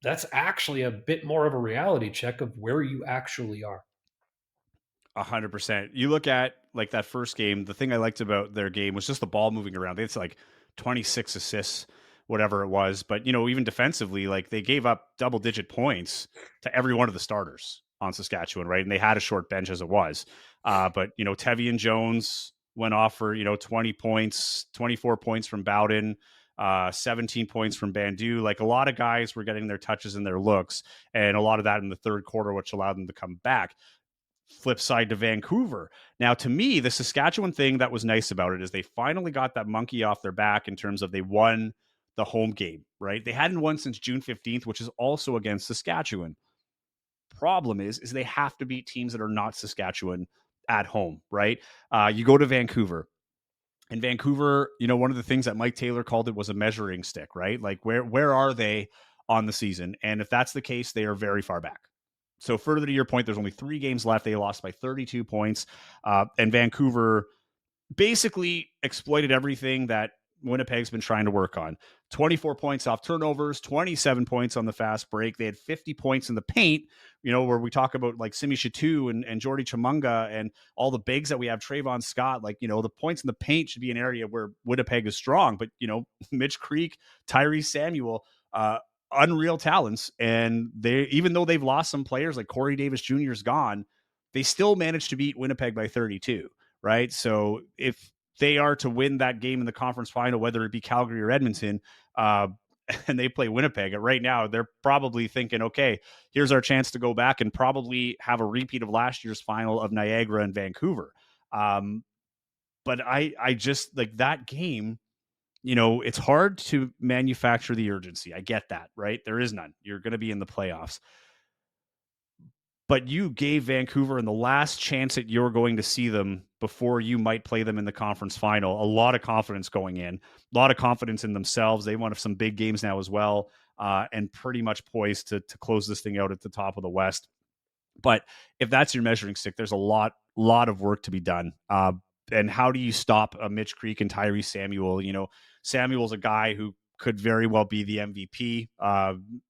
that's actually a bit more of a reality check of where you actually are. 100%. You look at like that first game, the thing I liked about their game was just the ball moving around. They had like 26 assists, whatever it was. But, even defensively, like they gave up double digit points to every one of the starters on Saskatchewan, right? And they had a short bench as it was. But, Tevian Jones went off for, 20 points, 24 points from Bowden. 17 points from Bandu. Like a lot of guys were getting their touches and their looks, and a lot of that in the third quarter, which allowed them to come back. Flip side to Vancouver. Now, to me, the Saskatchewan thing that was nice about it is they finally got that monkey off their back in terms of they won the home game, right? They hadn't won since June 15th, which is also against Saskatchewan. Problem is they have to beat teams that are not Saskatchewan at home, right? You go to Vancouver. And Vancouver, one of the things that Mike Taylor called it was a measuring stick, right? Like where are they on the season? And if that's the case, they are very far back. So further to your point, there's only 3 games left. They lost by 32 points. And Vancouver basically exploited everything that Winnipeg's been trying to work on. 24 points off turnovers, 27 points on the fast break. They had 50 points in the paint, where we talk about like Simi Shatu and Jordy Chimunga and all the bigs that we have, Trayvon Scott. Like, the points in the paint should be an area where Winnipeg is strong. But, Mitch Creek, Tyrese Samuel, unreal talents, and they, even though they've lost some players like Corey Davis Jr. is gone, they still managed to beat Winnipeg by 32, right? So if they are to win that game in the conference final, whether it be Calgary or Edmonton, and they play Winnipeg, right now they're probably thinking, okay, here's our chance to go back and probably have a repeat of last year's final of Niagara and Vancouver. But I just like that game. it's hard to manufacture the urgency. I get that, right? There is none. You're going to be in the playoffs. But you gave Vancouver in the last chance that you're going to see them before you might play them in the conference final a lot of confidence going in, a lot of confidence in themselves. They want some big games now as well, and pretty much poised to close this thing out at the top of the West. But if that's your measuring stick, there's a lot of work to be done. And how do you stop a Mitch Creek and Tyree Samuel? Samuel's a guy who could very well be the MVP.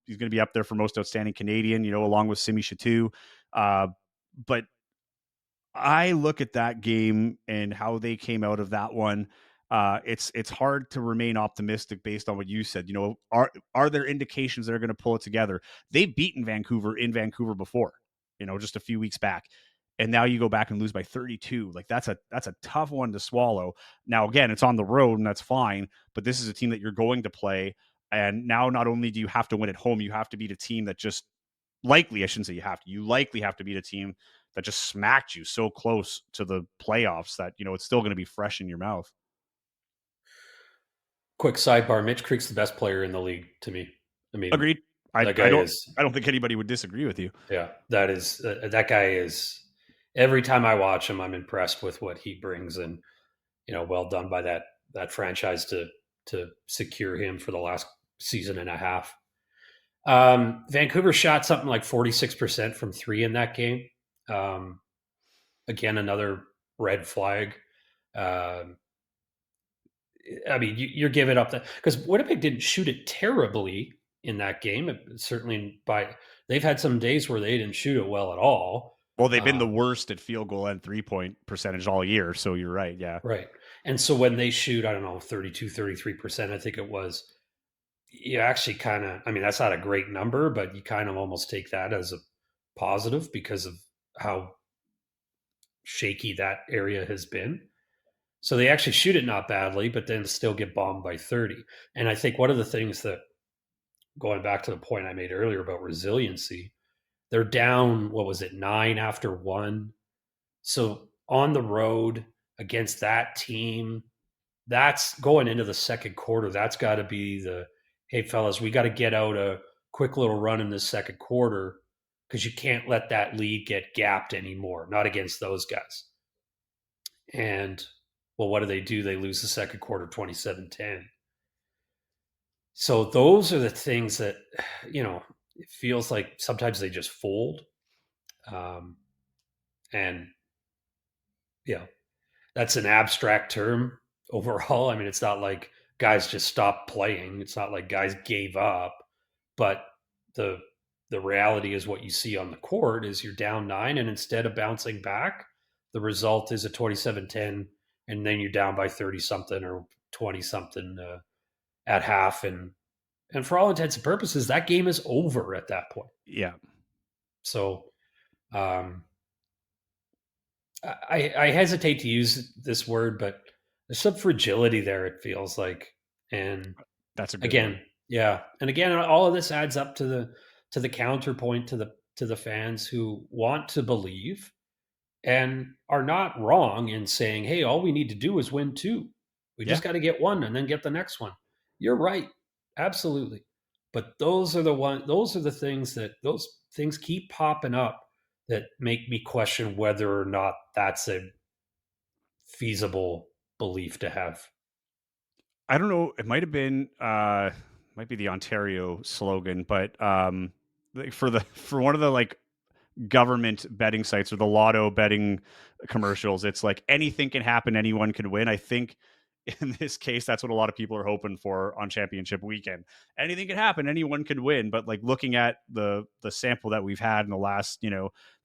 He's going to be up there for most outstanding Canadian, along with Simi Chateau. But I look at that game and how they came out of that one. It's hard to remain optimistic based on what you said. Are there indications they're going to pull it together? They've beaten Vancouver in Vancouver before, just a few weeks back, and now you go back and lose by 32. Like that's a tough one to swallow. Now again, it's on the road and that's fine, but this is a team that you're going to play, and now not only do you have to win at home, you have to beat a team that just likely, I shouldn't say you likely have to beat a team that just smacked you so close to the playoffs that, it's still going to be fresh in your mouth. Quick sidebar: Mitch Creek's the best player in the league to me. I mean, agreed. I don't is. I don't think anybody would disagree with you. Yeah, that guy is. Every time I watch him, I'm impressed with what he brings, and well done by that franchise to secure him for the last season and a half. Vancouver shot something like 46% from three in that game. Again, another red flag. I mean, you're giving up that because Winnipeg didn't shoot it terribly in that game. Certainly, they've had some days where they didn't shoot it well at all. Well, they've been the worst at field goal and 3-point percentage all year. So you're right. Yeah. Right. And so when they shoot, I don't know, 32, 33%, I think it was, you actually kind of, I mean, that's not a great number, but you kind of almost take that as a positive because of how shaky that area has been. So they actually shoot it not badly, but then still get bombed by 30. And I think one of the things that, going back to the point I made earlier about resiliency, they're down, what was it, 9 after 1. So on the road against that team, that's going into the second quarter. That's got to be hey, fellas, we got to get out a quick little run in this second quarter because you can't let that lead get gapped anymore, not against those guys. And, well, what do? They lose the second quarter 27-10. So those are the things that, it feels like sometimes they just fold. And, that's an abstract term overall. I mean, it's not like guys just stopped playing. It's not like guys gave up. But the reality is what you see on the court is you're down 9, and instead of bouncing back, the result is a 27-10, and then you're down by 30-something or 20-something at half. And for all intents and purposes, that game is over at that point. Yeah. So I hesitate to use this word, but there's some fragility there, it feels like. And that's a good again, word. Yeah. And again, all of this adds up to the counterpoint to the fans who want to believe and are not wrong in saying, hey, all we need to do is win 2. We just got to get 1 and then get the next one. You're right. Absolutely. But those are the things those things keep popping up that make me question whether or not that's a feasible belief to have. I don't know. It might have been, might be the Ontario slogan, but for one of the government betting sites or the lotto betting commercials, it's like anything can happen, anyone can win. I think in this case, that's what a lot of people are hoping for on championship weekend. Anything can happen, anyone can win. But looking at the sample that we've had in the last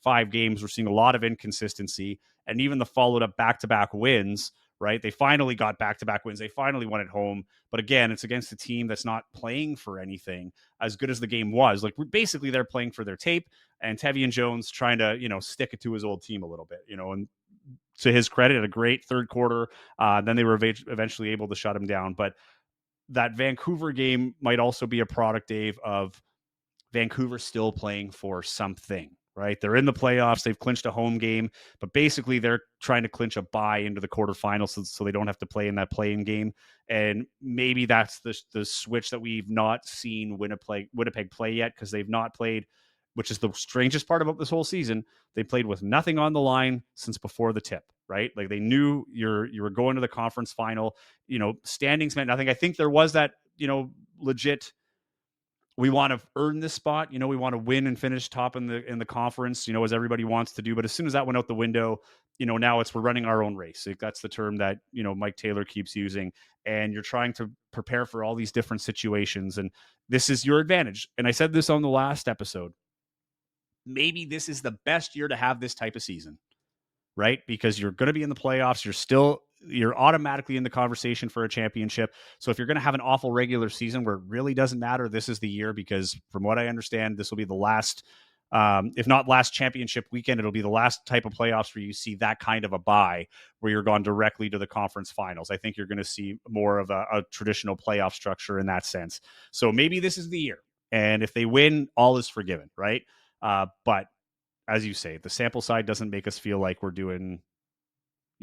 5 games, we're seeing a lot of inconsistency, and even the followed up back-to-back wins. Right, they finally got back-to-back wins. They finally won at home, but again, it's against a team that's not playing for anything. As good as the game was, basically they're playing for their tape, and Tevian Jones trying to stick it to his old team a little bit. And to his credit, a great third quarter. Then they were eventually able to shut him down. But that Vancouver game might also be a product, Dave, of Vancouver still playing for something, right? They're in the playoffs. They've clinched a home game, but basically they're trying to clinch a bye into the quarterfinals so they don't have to play in that play-in game. And maybe that's the switch that we've not seen Winnipeg play yet, because they've not played, which is the strangest part about this whole season. They played with nothing on the line since before the tip, right? Like they knew you were going to the conference final. Standings meant nothing. I think there was that, legit, we want to earn this spot. We want to win and finish top in the conference, as everybody wants to do. But as soon as that went out the window, now we're running our own race. Like that's the term that, Mike Taylor keeps using. And you're trying to prepare for all these different situations. And this is your advantage. And I said this on the last episode. Maybe this is the best year to have this type of season, right? Because you're going to be in the playoffs. You're automatically in the conversation for a championship. So if you're going to have an awful regular season where it really doesn't matter, this is the year, because from what I understand, this will be the last, if not last championship weekend, it'll be the last type of playoffs where you see that kind of a bye where you're gone directly to the conference finals. I think you're going to see more of a traditional playoff structure in that sense. So maybe this is the year. And if they win, all is forgiven, right? But as you say, the sample size doesn't make us feel like we're doing,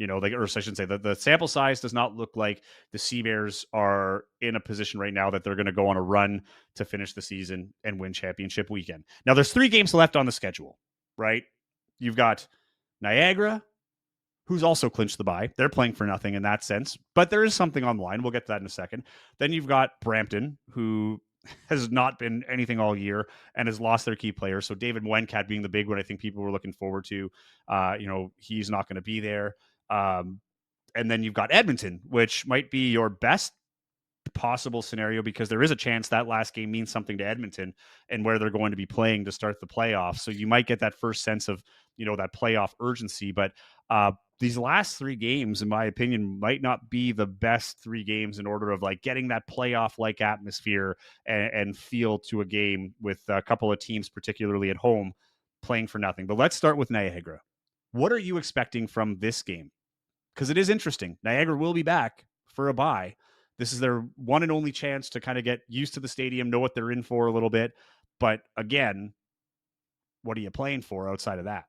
or I shouldn't say that the sample size does not look like the Sea Bears are in a position right now that they're going to go on a run to finish the season and win championship weekend. Now there's 3 games left on the schedule, right? You've got Niagara, who's also clinched the bye. They're playing for nothing in that sense, but there is something on the line. We'll get to that in a second. Then you've got Brampton, who has not been anything all year and has lost their key players. So David Wencat being the big one, I think people were looking forward to. He's not going to be there. And then you've got Edmonton, which might be your best possible scenario, because there is a chance that last game means something to Edmonton and where they're going to be playing to start the playoffs. So you might get that first sense of, that playoff urgency. But these last 3 games, in my opinion, might not be the best 3 games in order of like getting that playoff-like atmosphere and feel to a game with a couple of teams, particularly at home, playing for nothing. But let's start with Niagara. What are you expecting from this game? Because it is interesting. Niagara will be back for a bye. This is their one and only chance to kind of get used to the stadium, know what they're in for a little bit. But again, what are you playing for outside of that?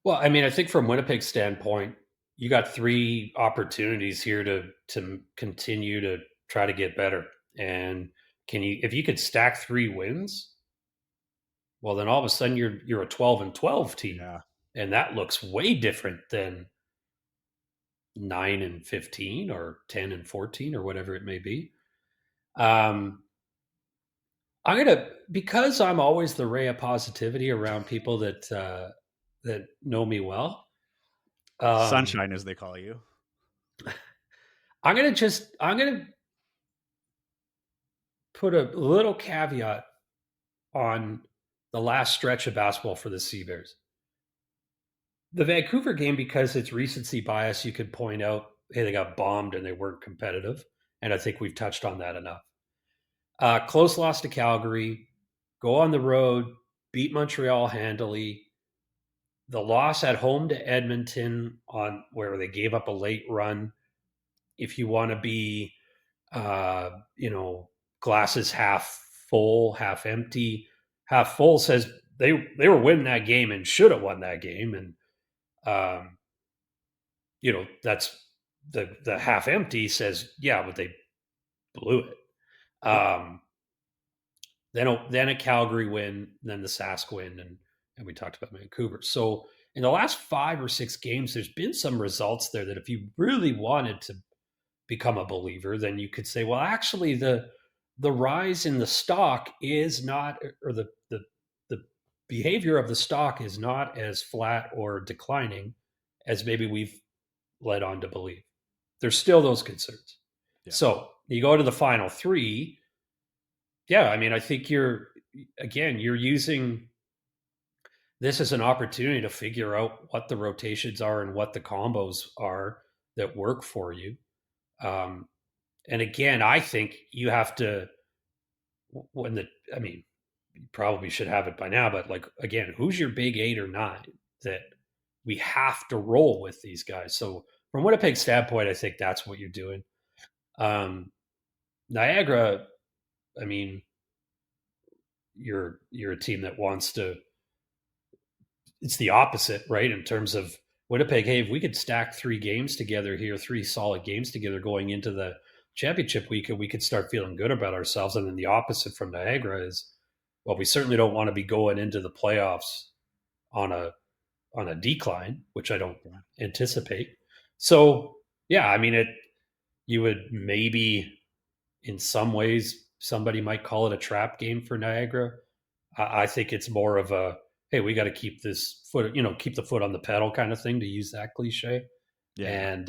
Well, I mean, I think from Winnipeg's standpoint, you got 3 opportunities here to continue to try to get better. And if you could stack 3 wins, well, then all of a sudden you're a 12-12 team. Yeah. And that looks way different than 9-15 or 10-14 or whatever it may be. Because I'm always the ray of positivity around people that know me well. Sunshine, as they call you. I'm gonna put a little caveat on the last stretch of basketball for the Sea Bears. The Vancouver game, because it's recency bias, you could point out, hey, they got bombed and they weren't competitive. And I think we've touched on that enough. Close loss to Calgary, go on the road, beat Montreal handily. The loss at home to Edmonton on where they gave up a late run. If you want to be, glasses half full, half empty, half full says they were winning that game and should have won that game. And, that's the half empty says, yeah, but they blew it. Then a Calgary win, then the Sask win, and we talked about Vancouver. So in the last 5 or 6 games, there's been some results there that if you really wanted to become a believer, then you could say, well, actually the rise in the stock is not, or the behavior of the stock is not as flat or declining as maybe we've led on to believe. There's still those concerns. Yeah. So you go to the final 3. Yeah, I mean, I think you're using this as an opportunity to figure out what the rotations are and what the combos are that work for you. And again, I think you have to, you probably should have it by now, but like, again, who's your big 8 or 9 that we have to roll with these guys? So from Winnipeg's standpoint, I think that's what you're doing. Niagara, I mean, you're a team that wants to. It's the opposite, right? In terms of Winnipeg, hey, if we could stack 3 games together here, 3 solid games together going into the championship week, we could start feeling good about ourselves. And then the opposite from Niagara is, well, we certainly don't want to be going into the playoffs on a decline, which I don't anticipate. So yeah, I mean it. You would maybe, in some ways, somebody might call it a trap game for Niagara. I think it's more of a, hey, we got to keep this foot, keep the foot on the pedal kind of thing, to use that cliche. Yeah. And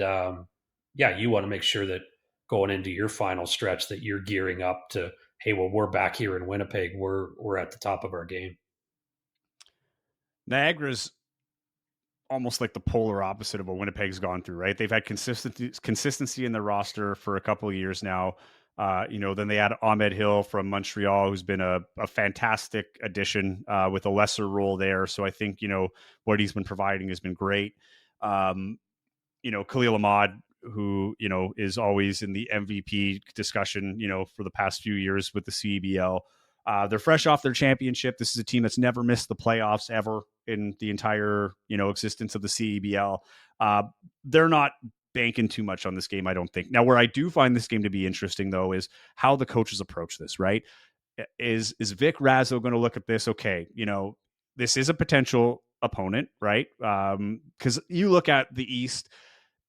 yeah, you want to make sure that going into your final stretch that you're gearing up to, hey, well, we're back here in Winnipeg. We're at the top of our game. Niagara's almost like the polar opposite of what Winnipeg's gone through, right? They've had consistency in their roster for a couple of years now. Then they had Ahmed Hill from Montreal, who's been a fantastic addition with a lesser role there. So I think, what he's been providing has been great. Khalil Ahmad, who, is always in the MVP discussion, for the past few years with the CEBL. They're fresh off their championship. This is a team that's never missed the playoffs ever in the entire, existence of the CEBL. They're not banking too much on this game, I don't think. Now, where I do find this game to be interesting, though, is how the coaches approach this, right? Is Vic Razzo going to look at this? Okay, this is a potential opponent, right? Because you look at the East,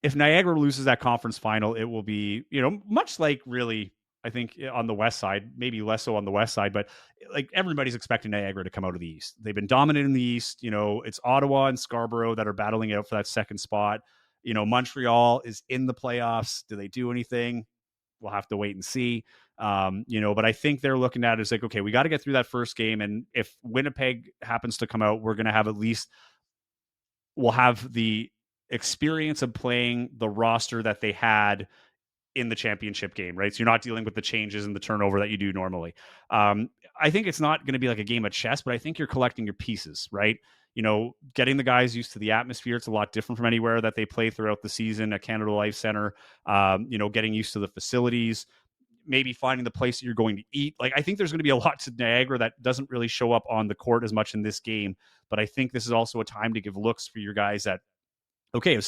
if Niagara loses that conference final, it will be, much like really, I think on the West side, maybe less so on the West side, but like everybody's expecting Niagara to come out of the East. They've been dominant in the East. It's Ottawa and Scarborough that are battling out for that second spot. Montreal is in the playoffs. Do they do anything? We'll have to wait and see. But I think they're looking at it as like, okay, we got to get through that first game. And if Winnipeg happens to come out, we're going to have we'll have the experience of playing the roster that they had in the championship game, right? So you're not dealing with the changes and the turnover that you do normally. I think it's not going to be like a game of chess, but I think you're collecting your pieces, right? Getting the guys used to the atmosphere. It's a lot different from anywhere that they play throughout the season at Canada Life Center. Getting used to the facilities, maybe finding the place that you're going to eat. Like, I think there's going to be a lot to Niagara that doesn't really show up on the court as much in this game. But I think this is also a time to give looks for your guys that, okay,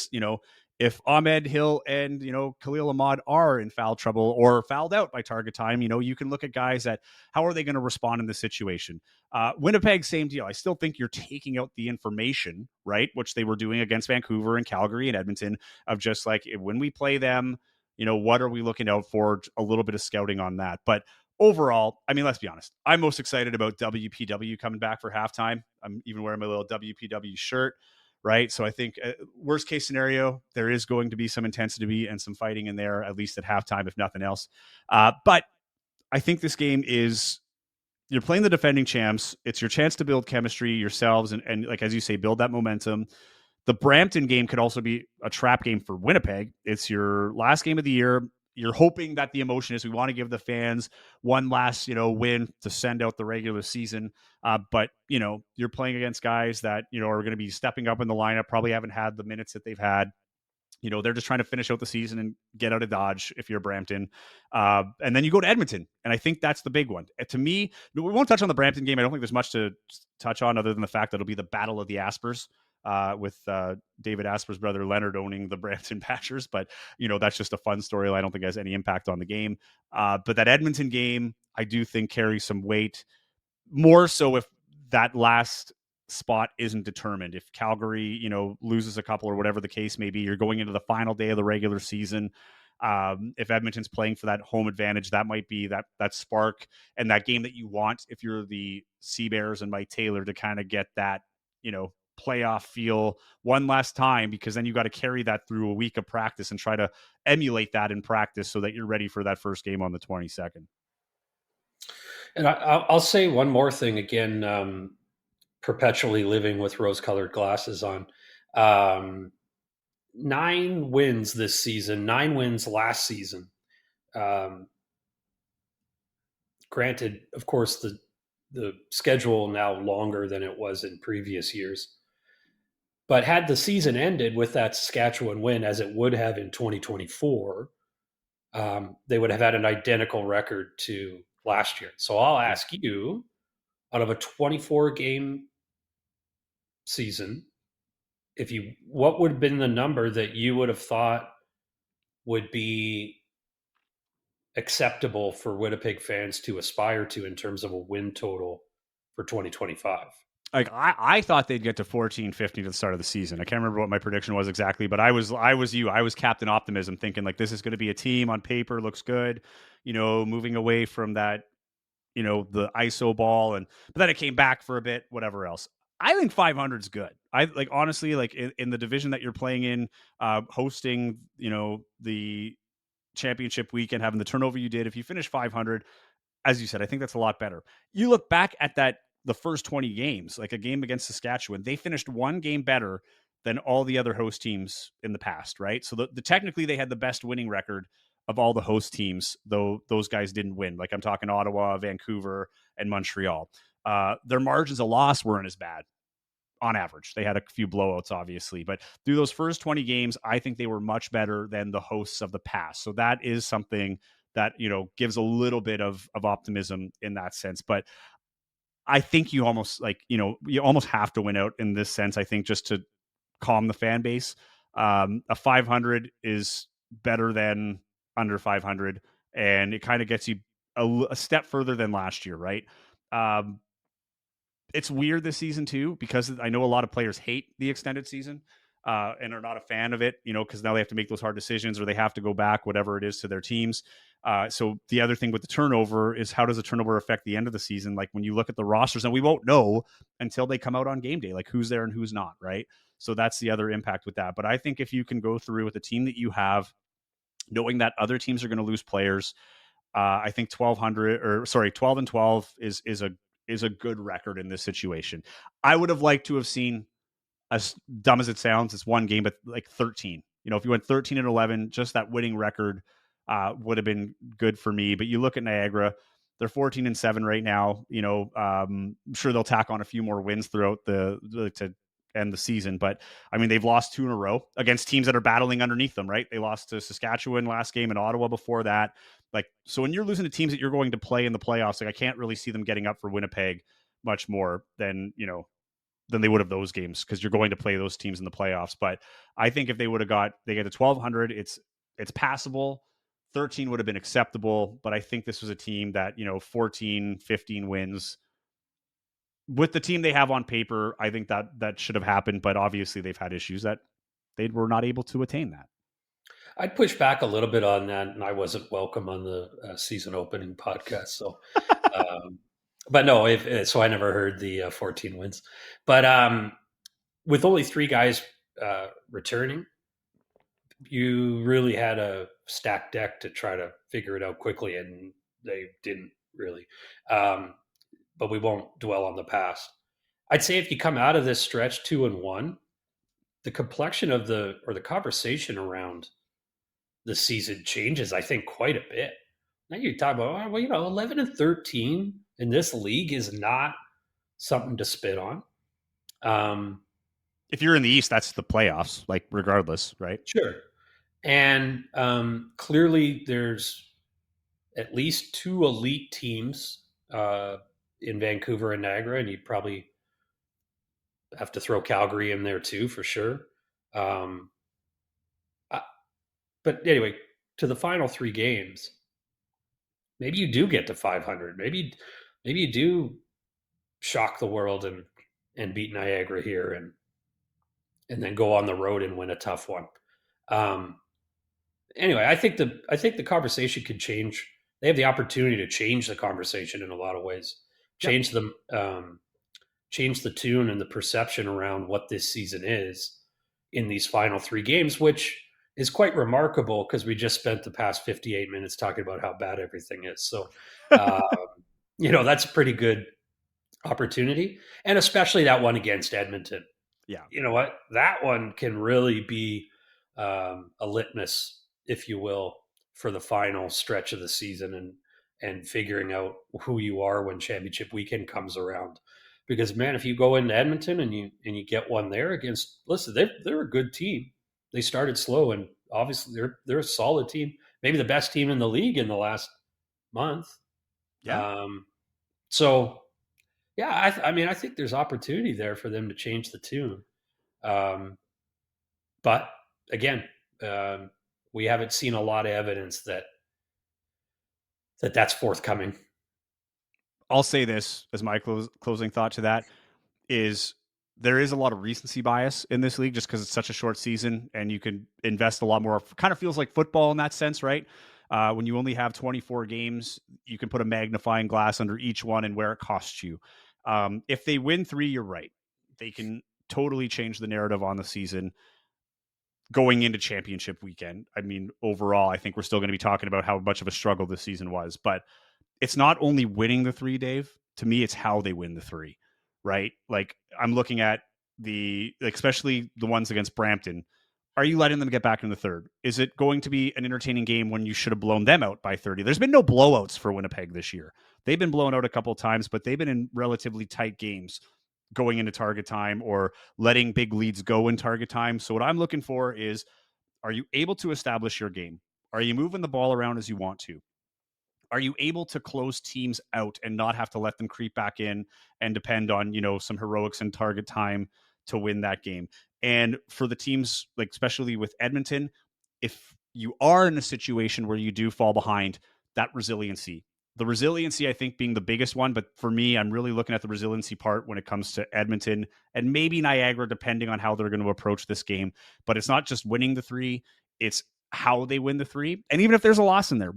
if Ahmed Hill and, Khalil Ahmad are in foul trouble or fouled out by target time, you can look at guys that, how are they going to respond in this situation? Winnipeg, same deal. I still think you're taking out the information, right? Which they were doing against Vancouver and Calgary and Edmonton, of just like, when we play them, what are we looking out for? A little bit of scouting on that. But overall, I mean, let's be honest. I'm most excited about WPW coming back for halftime. I'm even wearing my little WPW shirt. Right. So I think worst case scenario, there is going to be some intensity and some fighting in there, at least at halftime, if nothing else. But I think this game is, you're playing the defending champs. It's your chance to build chemistry yourselves and like, as you say, build that momentum. The Brampton game could also be a trap game for Winnipeg. It's your last game of the year. You're hoping that the emotion is, we want to give the fans one last, win to send out the regular season. But, you're playing against guys that, are going to be stepping up in the lineup, probably haven't had the minutes that they've had. They're just trying to finish out the season and get out of Dodge if you're Brampton. And then you go to Edmonton. And I think that's the big one. To me, we won't touch on the Brampton game. I don't think there's much to touch on other than the fact that it'll be the Battle of the Aspers. With David Asper's brother Leonard owning the Brampton Patchers. But, that's just a fun story. I don't think it has any impact on the game. But that Edmonton game, I do think carries some weight, more so if that last spot isn't determined. If Calgary, loses a couple or whatever the case may be, you're going into the final day of the regular season. If Edmonton's playing for that home advantage, that might be that spark and that game that you want if you're the Sea Bears and Mike Taylor, to kind of get that, playoff feel one last time, because then you got to carry that through a week of practice and try to emulate that in practice so that you're ready for that first game on the 22nd. And I'll say one more thing again, perpetually living with rose-colored glasses on. 9 wins this season, 9 wins last season. Granted, of course, the schedule now longer than it was in previous years. But had the season ended with that Saskatchewan win, as it would have in 2024, they would have had an identical record to last year. So I'll ask you, out of a 24 game season, what would have been the number that you would have thought would be acceptable for Winnipeg fans to aspire to in terms of a win total for 2025? Like I thought they'd get to 14, 15 at the start of the season. I can't remember what my prediction was exactly, but I was Captain Optimism, thinking like this is going to be a team on paper looks good, moving away from that, the ISO ball, but then it came back for a bit, whatever else. I think 500 is good. I like honestly, like in the division that you're playing in, hosting, the championship weekend, having the turnover you did. If you finish 500, as you said, I think that's a lot better. You look back at the first 20 games, like a game against Saskatchewan, they finished one game better than all the other host teams in the past, right? So technically they had the best winning record of all the host teams, though those guys didn't win. Like I'm talking Ottawa, Vancouver, and Montreal. Their margins of loss weren't as bad on average. They had a few blowouts, obviously, but through those first 20 games, I think they were much better than the hosts of the past. So that is something that, gives a little bit of optimism in that sense. But I think you almost you almost have to win out in this sense, I think, just to calm the fan base. A 500 is better than under 500, and it kind of gets you a step further than last year, right? It's weird this season too, because I know a lot of players hate the extended season and are not a fan of it, because now they have to make those hard decisions or they have to go back, whatever it is, to their teams. So the other thing with the turnover is, how does the turnover affect the end of the season? Like when you look at the rosters, and we won't know until they come out on game day, like who's there and who's not, right? So that's the other impact with that. But I think if you can go through with the team that you have, knowing that other teams are going to lose players, I think 12 and 12 is a good record in this situation. I would have liked to have seen, as dumb as it sounds, it's one game, but like 13. If you went 13 and 11, just that winning record would have been good for me. But you look at Niagara, they're 14 and 7 right now. I'm sure they'll tack on a few more wins throughout to end the season. But I mean, they've lost 2 in a row against teams that are battling underneath them, right? They lost to Saskatchewan last game and Ottawa before that. Like, so when you're losing to teams that you're going to play in the playoffs, like I can't really see them getting up for Winnipeg much more than they would have those games, because you're going to play those teams in the playoffs. But I think if they would have they get to 1,200, it's passable. 13 would have been acceptable, but I think this was a team that 14, 15 wins with the team they have on paper. I think that should have happened, but obviously they've had issues that they were not able to attain that. I'd push back a little bit on that, and I wasn't welcome on the season opening podcast. So, but no, so I never heard the 14 wins. But with only 3 guys returning, you really had a stacked deck to try to figure it out quickly, and they didn't really. But we won't dwell on the past. I'd say if you come out of this stretch 2-1, the complexion of the conversation around the season changes, I think, quite a bit. Now you talk about, 11 and 13 in this league is not something to spit on. If you're in the East, that's the playoffs, like regardless, right? Sure. And clearly there's at least 2 elite teams in Vancouver and Niagara, and you'd probably have to throw Calgary in there too, for sure. But anyway, to the final 3 games, maybe you do get to 500. Maybe you do shock the world and beat Niagara here, and then go on the road and win a tough one. Anyway, I think the conversation could change. They have the opportunity to change the conversation in a lot of ways. Change the tune and the perception around what this season is in these final 3 games, which is quite remarkable because we just spent the past 58 minutes talking about how bad everything is. So, that's a pretty good opportunity, and especially that one against Edmonton. Yeah, you know what? That one can really be a litmus, if you will, for the final stretch of the season and figuring out who you are when championship weekend comes around. Because man, if you go into Edmonton and you get one there against, listen, they're a good team. They started slow, and obviously they're a solid team, maybe the best team in the league in the last month. Yeah. So Yeah, I mean, I think there's opportunity there for them to change the tune. Um, but again, um, we haven't seen a lot of evidence that's forthcoming. I'll say this as my closing thought to that is there is a lot of recency bias in this league just because it's such a short season and you can invest a lot more. Kind of feels like football in that sense, right? When you only have 24 games, you can put a magnifying glass under each one and where it costs you. If they win 3, you're right. They can totally change the narrative on the season going into championship weekend. I mean, overall, I think we're still going to be talking about how much of a struggle this season was, but it's not only winning the 3, Dave. To me, it's how they win the 3, right? Like I'm looking at especially the ones against Brampton. Are you letting them get back in the third? Is it going to be an entertaining game when you should have blown them out by 30? There's been no blowouts for Winnipeg this year. They've been blown out a couple of times, but they've been in relatively tight games going into target time or letting big leads go in target time. So what I'm looking for is, are you able to establish your game? Are you moving the ball around as you want to? Are you able to close teams out and not have to let them creep back in and depend on, some heroics and target time to win that game? And for the teams, like especially with Edmonton, if you are in a situation where you do fall behind, that resiliency. The resiliency, I think, being the biggest one. But for me, I'm really looking at the resiliency part when it comes to Edmonton and maybe Niagara, depending on how they're going to approach this game. But it's not just winning the 3, it's how they win the 3. And even if there's a loss in there,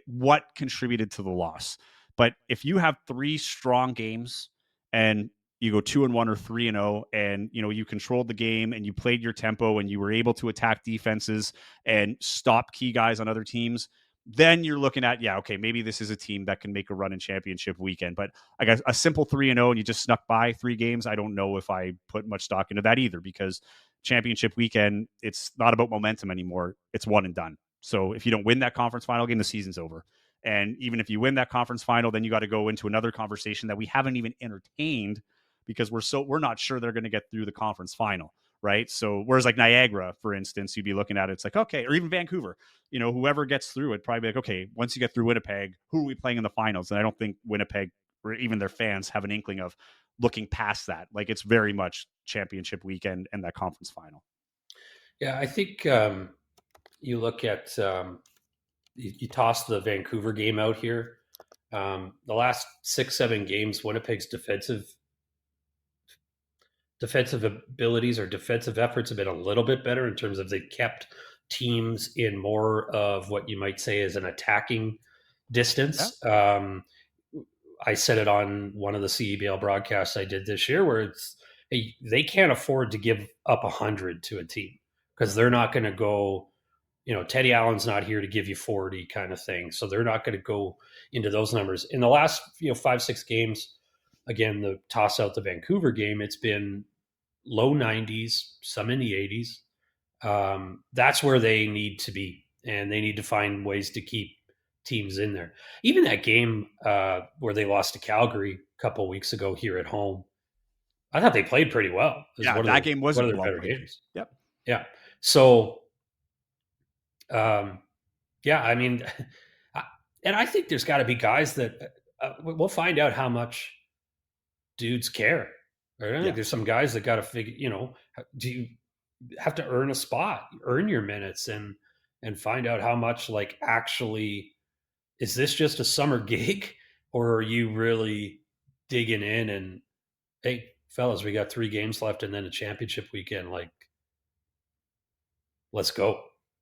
what contributed to the loss. But if you have 3 strong games and you go 2-1 or 3-0 and you controlled the game and you played your tempo and you were able to attack defenses and stop key guys on other teams, then you're looking at, okay, maybe this is a team that can make a run in championship weekend. But I guess a simple 3-0 and you just snuck by 3 games, I don't know if I put much stock into that either, because championship weekend, it's not about momentum anymore. It's one and done. So if you don't win that conference final game, the season's over. And even if you win that conference final, then you got to go into another conversation that we haven't even entertained because we're not sure they're going to get through the conference final, right? So whereas like Niagara, for instance, you'd be looking at it, it's like, okay, or even Vancouver, whoever gets through it, probably be like, okay, once you get through Winnipeg, who are we playing in the finals? And I don't think Winnipeg or even their fans have an inkling of looking past that. Like it's very much championship weekend and that conference final. Yeah, I think you look at you toss the Vancouver game out here. The last 6-7 games, Winnipeg's defensive abilities or defensive efforts have been a little bit better in terms of they kept teams in more of what you might say is an attacking distance. Yeah. I said it on one of the CEBL broadcasts I did this year, where it's they can't afford to give up 100 to a team because they're not going to go. Teddy Allen's not here to give you 40 kind of thing, so they're not going to go into those numbers. In the last 5-6 games, again, the toss out the Vancouver game, it's been low 90s, some in the 80s. That's where they need to be, and they need to find ways to keep teams in there. Even that game where they lost to Calgary a couple of weeks ago here at home, I thought they played pretty well. Yeah, that game was one of a their better well-played games. Yep. Yeah. So, yeah, I mean, and I think there's got to be guys that we'll find out how much dudes care. Right? I think there's some guys that got to figure, do you have to earn a spot, earn your minutes, and find out how much like actually is this just a summer gig, or are you really digging in and hey fellas, we got 3 games left and then a championship weekend, like let's go.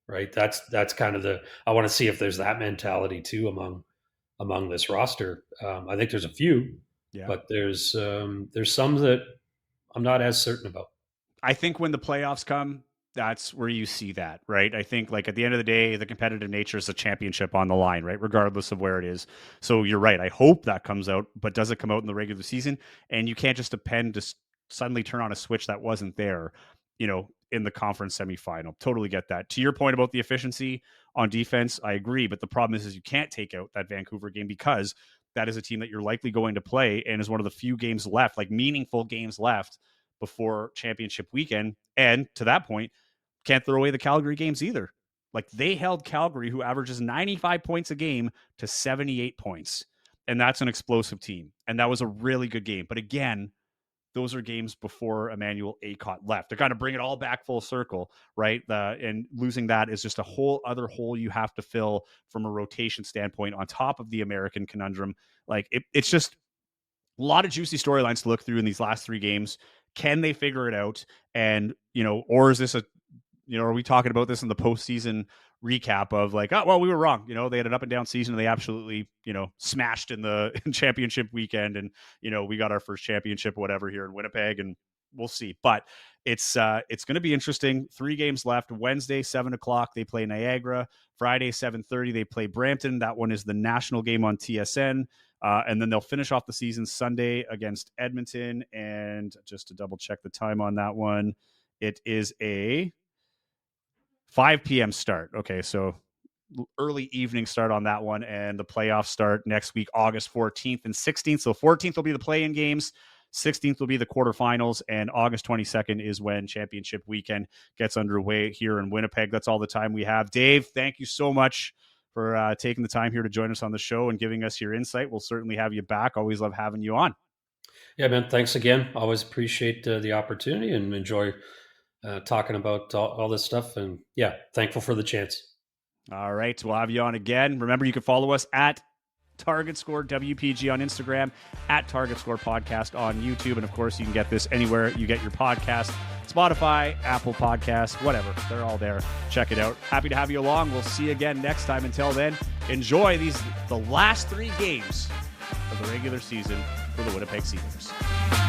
Right? That's kind of I want to see if there's that mentality too among this roster. I think there's a few, but there's some that I'm not as certain about. I think when the playoffs come, that's where you see that, right? I think like at the end of the day, the competitive nature is a championship on the line, right? Regardless of where it is. So you're right. I hope that comes out, but does it come out in the regular season? And you can't just depend to suddenly turn on a switch that wasn't there, in the conference semifinal. Totally get that. To your point about the efficiency on defense, I agree. But the problem is you can't take out that Vancouver game because that is a team that you're likely going to play and is one of the few games left, like meaningful games left before championship weekend. And to that point, can't throw away the Calgary games either. Like they held Calgary, who averages 95 points a game, to 78 points. and that's an explosive team. And that was a really good game. But again, those are games before Emmanuel Akot left. They're kind of bring it all back full circle, right? And losing that is just a whole other hole you have to fill from a rotation standpoint on top of the American conundrum. Like it's just a lot of juicy storylines to look through in these last 3 games. Can they figure it out? And, or is this are we talking about this in the postseason recap of like, oh, well, we were wrong. They had an up and down season and they absolutely, smashed in the championship weekend. And, we got our first championship, whatever, here in Winnipeg, and we'll see. But it's going to be interesting. 3 games left. Wednesday, 7:00, they play Niagara. Friday, 7:30, they play Brampton. That one is the national game on TSN. And then they'll finish off the season Sunday against Edmonton. And just to double check the time on that one, it is a 5 p.m. start. Okay, so early evening start on that one, and the playoffs start next week, August 14th and 16th. So 14th will be the play-in games, 16th will be the quarterfinals, and August 22nd is when championship weekend gets underway here in Winnipeg. That's all the time we have. Dave, thank you so much for taking the time here to join us on the show and giving us your insight. We'll certainly have you back. Always love having you on. Yeah, man. Thanks again. Always appreciate the opportunity and enjoy talking about all this stuff. And yeah, thankful for the chance. All right. We'll have you on again. Remember, you can follow us at Target Score WPG on Instagram, at Target Score Podcast on YouTube. And of course, you can get this anywhere you get your podcast, Spotify, Apple Podcasts, whatever. They're all there. Check it out. Happy to have you along. We'll see you again next time. Until then, enjoy the last 3 games of the regular season for the Winnipeg Sea Bears.